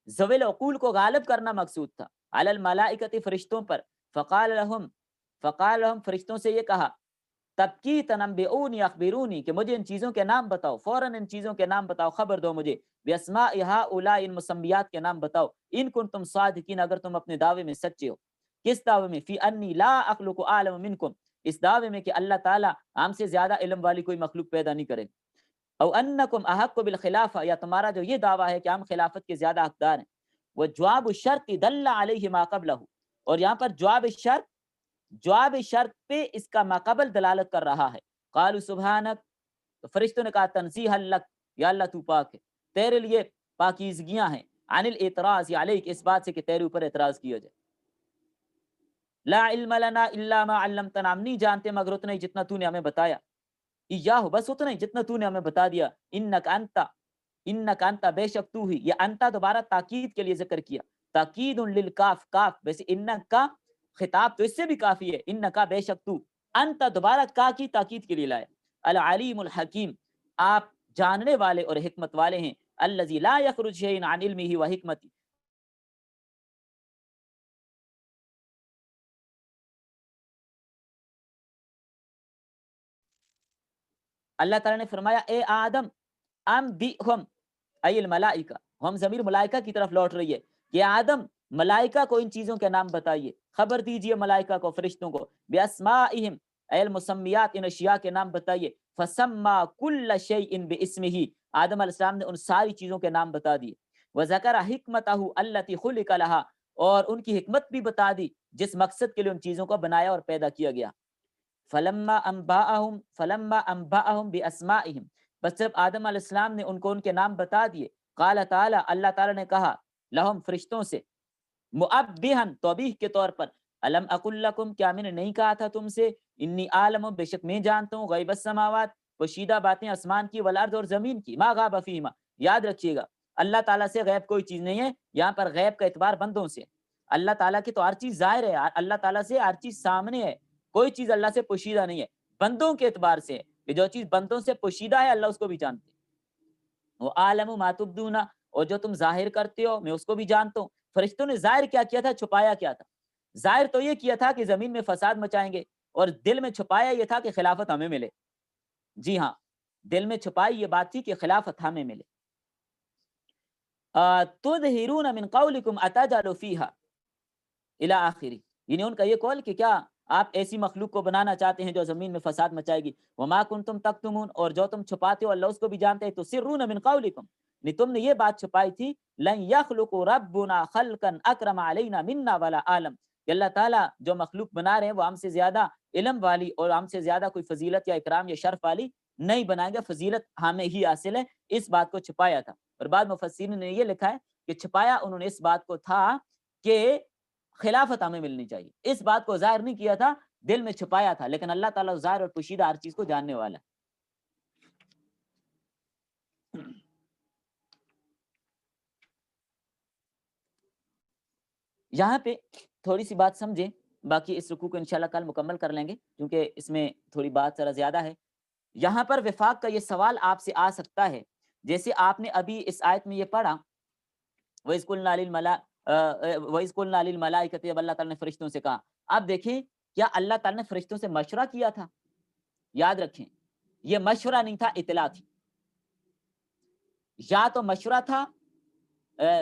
ذوی العقول کو غالب کرنا مقصود تھا، علی الملائکۃ، فرشتوں پر، فقال لهم، فرشتوں سے یہ کہا، تبکی تنبئونی اخبرونی، کہ مجھے ان چیزوں کے نام بتاؤ، فوراً ان چیزوں کے نام بتاؤ، خبر دو مجھے، باسماء ہؤلاء، ان مسمیات کے نام بتاؤ، ان کنتم صادقین، اگر تم اپنے دعوے میں سچے ہو۔ کس دعوے میں؟ فی انی لا اخلق اعلم منکم، اس دعوے میں کہ اللہ تعالیٰ ہم سے زیادہ علم والی کوئی مخلوق پیدا نہیں کرے، او انکم احق بالخلافہ، یا تمہارا جو یہ دعویٰ ہے کہ ہم خلافت کے زیادہ حقدار ہیں، وہ جواب الشرط دل علیہ ما قبلہ، اور یہاں پر جواب شرط پہ اس کا ماقبل دلالت کر رہا ہے۔ قالوا سبحانک، تو فرشتوں نے کہا تنزیہا لک، یا اللہ تو پاک ہے، تیرے لیے پاکیزگیاں ہیں، عن الاعتراض علیک، اس بات سے کہ تیرے اوپر اعتراض کیا جائے. لا علم لنا الا ما علمتنا، ہم نہیں جانتے مگر اتنا ہی جتنا تو نے ہمیں بتایا. ایاہ، بس اتنا ہی جتنا تو نے ہمیں بتا دیا. انک انت، بے شک تو ہی. یہ انت دوبارہ تاکید کے لیے ذکر کیا. تاکید للکاف، کاف ویسے انک کا خطاب تو اس سے بھی کافی ہے. انک بے شک تو، انت دوبارہ کا کی تاکید کے لیے لائے. العلیم الحکیم، آپ جاننے والے اور حکمت والے ہیں. الذی لا یخرج شیء عن علمہ و حکمتہ، اللہ تعالیٰ نے فرمایا اے آدم انبئہم ای الملائکہ، ہم ضمیر ملائکہ کی طرف لوٹ رہی ہے کہ آدم ملائکہ کو ان چیزوں کے نام بتائیے، خبر دیجئے ملائکہ کو، فرشتوں کو. باسمائہم، اے المسمیات، ان اشیاء کے نام بتائیے. فسما کل شیء باسمہ، آدم علیہ السلام نے ان ساری چیزوں کے نام بتا دیے. وذکر حکمتہ التی خلق لہا، اور ان کی حکمت بھی بتا دی جس مقصد کے لیے ان چیزوں کو بنایا اور پیدا کیا گیا. فلما انبأهم باسمائهم، بس جب آدم علیہ السلام نے ان کو ان کے نام بتا دیے. قال تعالی، اللہ تعالیٰ نے کہا لہم، فرشتوں سے، مؤبہن، توبیح کے طور پر. الم اقل لکم، کیا میں نے نہیں کہا تھا تم سے، انی عالم، بے شک میں جانتا ہوں، غیب السماوات، پوشیدہ باتیں آسمان کی، والارض، اور زمین کی، ما غاب فیہما. یاد رکھیے گا اللہ تعالیٰ سے غیب کوئی چیز نہیں ہے. یہاں پر غیب کا اعتبار بندوں سے. اللہ تعالیٰ کی تو ہر چیز ظاہر ہے، اللہ تعالیٰ سے ہر چیز سامنے ہے، کوئی چیز اللہ سے پوشیدہ نہیں ہے. بندوں کے اعتبار سے کہ جو چیز بندوں سے پوشیدہ ہے اللہ اس کو بھی جانتے ہیں. وہ عالم ما تبدون، اور جو تم ظاہر کرتے ہو میں اس کو بھی جانتا ہوں. فرشتوں نے ظاہر کیا کیا تھا، چھپایا کیا تھا؟ ظاہر تو یہ کیا تھا کہ زمین میں فساد مچائیں گے، اور دل میں چھپایا یہ تھا کہ خلافت ہمیں ملے. جی ہاں، دل میں چھپائی یہ بات تھی کہ خلافت ہمیں ملے. تظہرون من قولکم اتجعل فیہا الی آخری، یعنی ان کا یہ قول کہ کیا آپ ایسی مخلوق کو بنانا چاہتے ہیں جو زمین میں فساد مچائے گی. وما کنتم تکتمون، اور جو تم چھپاتے ہو اللہ اس کو بھی جانتے ہیں. تو سرون من قولکم، نہیں تم نے یہ بات چھپائی تھی، لن یخلق ربنا خلقا اکرم علینا منا ولا عالم، کہ اللہ تعالیٰ جو مخلوق بنا رہے ہیں وہ ہم سے زیادہ علم والی اور ہم سے زیادہ کوئی فضیلت یا اکرام یا شرف والی نہیں بنائیں گے، فضیلت ہمیں ہی حاصل ہے. اس بات کو چھپایا تھا. اور بعد مفسرین نے یہ لکھا ہے کہ چھپایا انہوں نے اس بات کو تھا کہ خلافت ہمیں ملنی چاہیے. اس بات کو ظاہر نہیں کیا تھا، دل میں چھپایا تھا. لیکن اللہ تعالیٰ ظاہر اور پوشیدہ ہر چیز کو جاننے والا ہے. یہاں پہ تھوڑی سی بات سمجھیں، باقی اس رکوع کو انشاءاللہ کل مکمل کر لیں گے کیونکہ اس میں تھوڑی بات ذرا زیادہ ہے. یہاں پر وفاق کا یہ سوال آپ سے آ سکتا ہے، جیسے آپ نے ابھی اس آیت میں یہ پڑھا وَإِذْ قُلْنَا لِلْمَلَائِكَةِ، جب اللہ تعالیٰ نے فرشتوں سے کہا. اب دیکھیں کیا اللہ تعالیٰ نے فرشتوں سے مشورہ کیا تھا؟ یاد رکھیں یہ مشورہ نہیں تھا، اطلاع تھی. یا تو مشورہ تھا،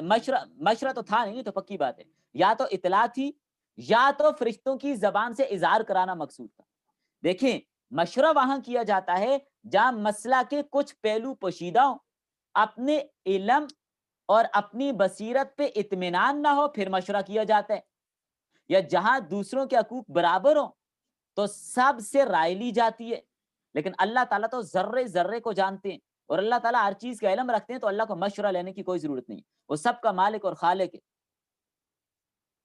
مشورہ تو تھا نہیں تو پکی بات ہے، یا تو اطلاع تھی یا تو فرشتوں کی زبان سے اظہار کرانا مقصود تھا. دیکھیں مشورہ وہاں کیا جاتا ہے جہاں مسئلہ کے کچھ پہلو پوشیدہ ہوں، اپنے علم اور اپنی بصیرت پہ اطمینان نہ ہو پھر مشورہ کیا جاتا ہے، یا جہاں دوسروں کے حقوق برابر ہوں تو سب سے رائے لی جاتی ہے. لیکن اللہ تعالیٰ تو ذرے ذرے کو جانتے ہیں اور اللہ تعالیٰ ہر چیز کا علم رکھتے ہیں، تو اللہ کو مشورہ لینے کی کوئی ضرورت نہیں. وہ سب کا مالک اور خالق ہے.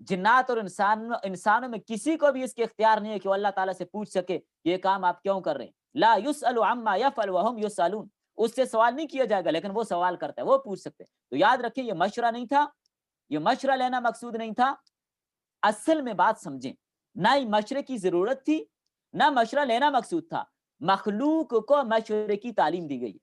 جنات اور انسانوں میں کسی کو بھی اس کے اختیار نہیں ہے کہ وہ اللہ تعالیٰ سے پوچھ سکے یہ کام آپ کیوں کر رہے ہیں. لا یسأل عما یفعل وهم یسألون، اس سے سوال نہیں کیا جائے گا لیکن وہ سوال کرتا ہے، وہ پوچھ سکتے ہیں. تو یاد رکھیں یہ مشورہ نہیں تھا، یہ مشورہ لینا مقصود نہیں تھا. اصل میں بات سمجھیں، نہ ہی مشورے کی ضرورت تھی نہ مشورہ لینا مقصود تھا. مخلوق کو مشورے کی تعلیم دی گئی ہے،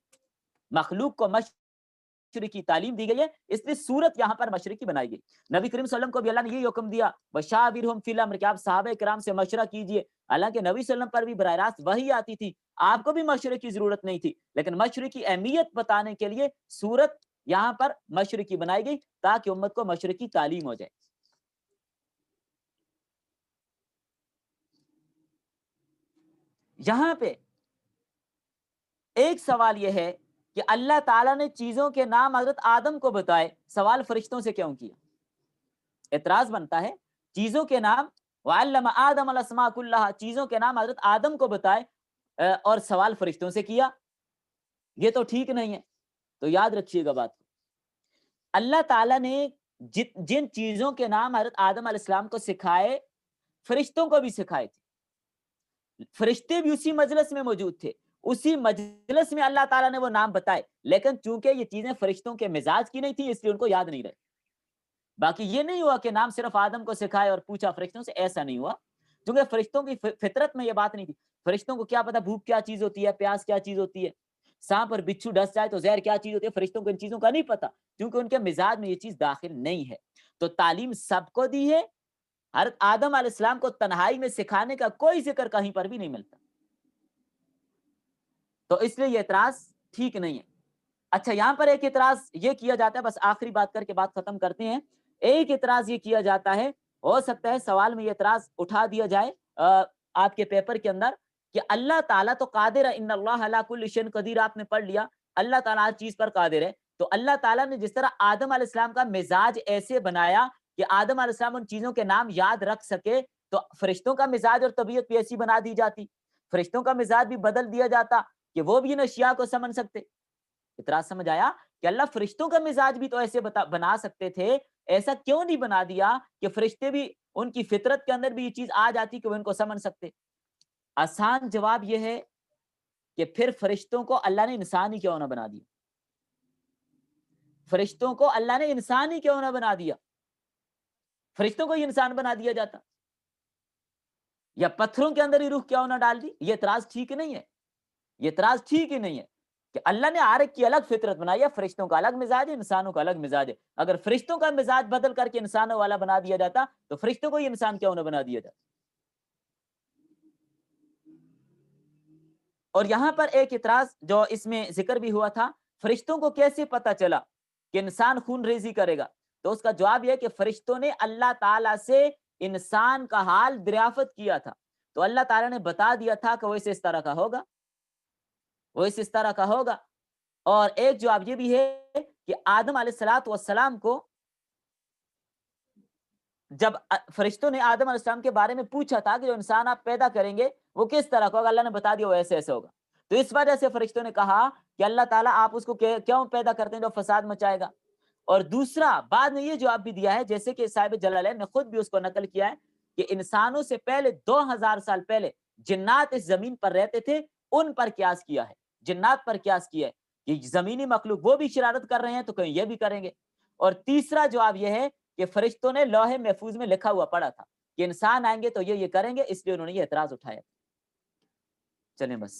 مخلوق کو مشورے کی تعلیم دی گئی ہے، اس لیے صورت یہاں پر مشورے کی بنائی گئی. نبی کریم صلی اللہ علیہ وسلم کو بھی اللہ نے یہی حکم دیا وشاورہم فی الامر، کہ آپ صحابہ کرام سے مشورہ کیجئے. حالانکہ نبی صلی اللہ علیہ وسلم پر بھی براہ راست وحی آتی تھی، آپ کو بھی مشورے کی ضرورت نہیں تھی، لیکن مشورے کی اہمیت بتانے کے لیے صورت یہاں پر مشورے کی بنائی گئی تاکہ امت کو مشورے کی تعلیم ہو جائے. یہاں پہ ایک سوال یہ ہے کہ اللہ تعالیٰ نے چیزوں کے نام حضرت آدم کو بتائے، سوال فرشتوں سے کیوں کیا؟ اعتراض بنتا ہے چیزوں کے نام، وعلم آدم الاسماء کلھا، چیزوں کے نام حضرت آدم کو بتائے اور سوال فرشتوں سے کیا، یہ تو ٹھیک نہیں ہے. تو یاد رکھیے گا بات کو، اللہ تعالیٰ نے جن چیزوں کے نام حضرت آدم علیہ السلام کو سکھائے فرشتوں کو بھی سکھائے تھے، فرشتے بھی اسی مجلس میں موجود تھے، اسی مجلس میں اللہ تعالیٰ نے وہ نام بتائے، لیکن چونکہ یہ چیزیں فرشتوں کے مزاج کی نہیں تھی اس لیے ان کو یاد نہیں رہے۔ باقی یہ نہیں ہوا کہ نام صرف آدم کو سکھائے اور پوچھا فرشتوں سے، ایسا نہیں ہوا، کیونکہ فرشتوں کی فطرت میں یہ بات نہیں تھی۔ فرشتوں کو کیا پتا بھوک کیا چیز ہوتی ہے، پیاس کیا چیز ہوتی ہے، سانپ اور بچھو ڈس جائے تو زہر کیا چیز ہوتی ہے، فرشتوں کو ان چیزوں کا نہیں پتا، کیونکہ ان کے مزاج میں یہ چیز داخل نہیں ہے۔ تو تعلیم سب کو دی ہے، حضرت آدم علیہ السلام کو تنہائی میں سکھانے کا کوئی ذکر کہیں پر بھی نہیں ملتا، تو اس لیے یہ اعتراض ٹھیک نہیں ہے۔ اچھا، یہاں پر ایک اعتراض یہ کیا جاتا ہے، بس آخری بات کر کے بات ختم کرتے ہیں۔ ایک اعتراض یہ کیا جاتا ہے، ہو سکتا ہے سوال میں یہ اعتراض اٹھا دیا جائے آپ کے پیپر کے اندر، کہ اللہ تعالیٰ تو قادر ہے، ان اللہ علی کل شیء قدیر، آپ نے پڑھ لیا اللہ تعالیٰ ہر چیز پر قادر ہے، تو اللہ تعالیٰ نے جس طرح آدم علیہ السلام کا مزاج ایسے بنایا کہ آدم علیہ السلام ان چیزوں کے نام یاد رکھ سکے، تو فرشتوں کا مزاج اور طبیعت بھی ایسی بنا دی جاتی، فرشتوں کا مزاج بھی بدل دیا جاتا کہ وہ بھی ان اشیاء کو سمجھ سکتے۔ اعتراض سمجھ آیا کہ اللہ فرشتوں کا مزاج بھی تو ایسے بنا سکتے تھے، ایسا کیوں نہیں بنا دیا کہ فرشتے بھی ان کی فطرت کے اندر بھی یہ چیز آ جاتی کہ وہ ان کو سمجھ سکتے؟ آسان جواب یہ ہے کہ پھر فرشتوں کو اللہ نے انسان ہی کیوں نہ بنا دیا، فرشتوں کو اللہ نے انسان ہی کیوں نہ بنا دیا، فرشتوں کو ہی انسان بنا دیا جاتا، یا پتھروں کے اندر ہی روح کیوں نہ ڈال دی؟ یہ اعتراض ٹھیک نہیں ہے، یہ اعتراض ٹھیک ہی نہیں ہے کہ اللہ نے ہر ایک کی الگ فطرت بنائی ہے، فرشتوں کا الگ مزاج ہے، انسانوں کا الگ مزاج ہے، اگر فرشتوں کا مزاج بدل کر کے انسانوں والا بنا دیا جاتا تو فرشتوں کو ہی انسان کیوں نہ بنا دیا جاتا۔ اور یہاں پر ایک اعتراض جو اس میں ذکر بھی ہوا تھا، فرشتوں کو کیسے پتا چلا کہ انسان خون ریزی کرے گا؟ تو اس کا جواب یہ کہ فرشتوں نے اللہ تعالیٰ سے انسان کا حال دریافت کیا تھا، تو اللہ تعالیٰ نے بتا دیا تھا کہ وہ اس طرح کا ہوگا، وہ اس طرح کا ہوگا۔ اور ایک جواب یہ بھی ہے کہ آدم علیہ السلام کو جب فرشتوں نے آدم علیہ السلام کے بارے میں پوچھا تھا کہ جو انسان آپ پیدا کریں گے وہ کس طرح کا ہوگا، اللہ نے بتا دیا وہ ایسے ایسے ہوگا، تو اس وجہ سے فرشتوں نے کہا کہ اللہ تعالیٰ آپ اس کو کیوں پیدا کرتے ہیں جو فساد مچائے گا۔ اور دوسرا بعد میں یہ جواب بھی دیا ہے، جیسے کہ صاحب جلالین نے خود بھی اس کو نقل کیا ہے، کہ انسانوں سے پہلے 2000 سال پہلے جنات اس زمین پر رہتے تھے، ان پر قیاس کیا ہے، جنات پر قیاس کیا ہے کہ زمینی مخلوق وہ بھی شرارت کر رہے ہیں تو کہیں یہ بھی کریں گے۔ اور تیسرا جواب یہ ہے کہ فرشتوں نے لوح محفوظ میں لکھا ہوا پڑا تھا کہ انسان آئیں گے تو یہ کریں گے، اس لیے انہوں نے یہ اعتراض اٹھایا۔ چلیں بس،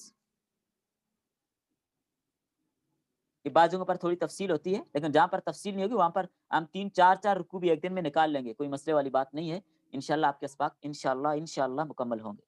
یہ بازوں پر تھوڑی تفصیل ہوتی ہے، لیکن جہاں پر تفصیل نہیں ہوگی وہاں پر ہم 3 4 رکوع بھی ایک دن میں نکال لیں گے، کوئی مسئلے والی بات نہیں ہے، انشاءاللہ آپ کے اسباق انشاءاللہ مکمل ہوں گے۔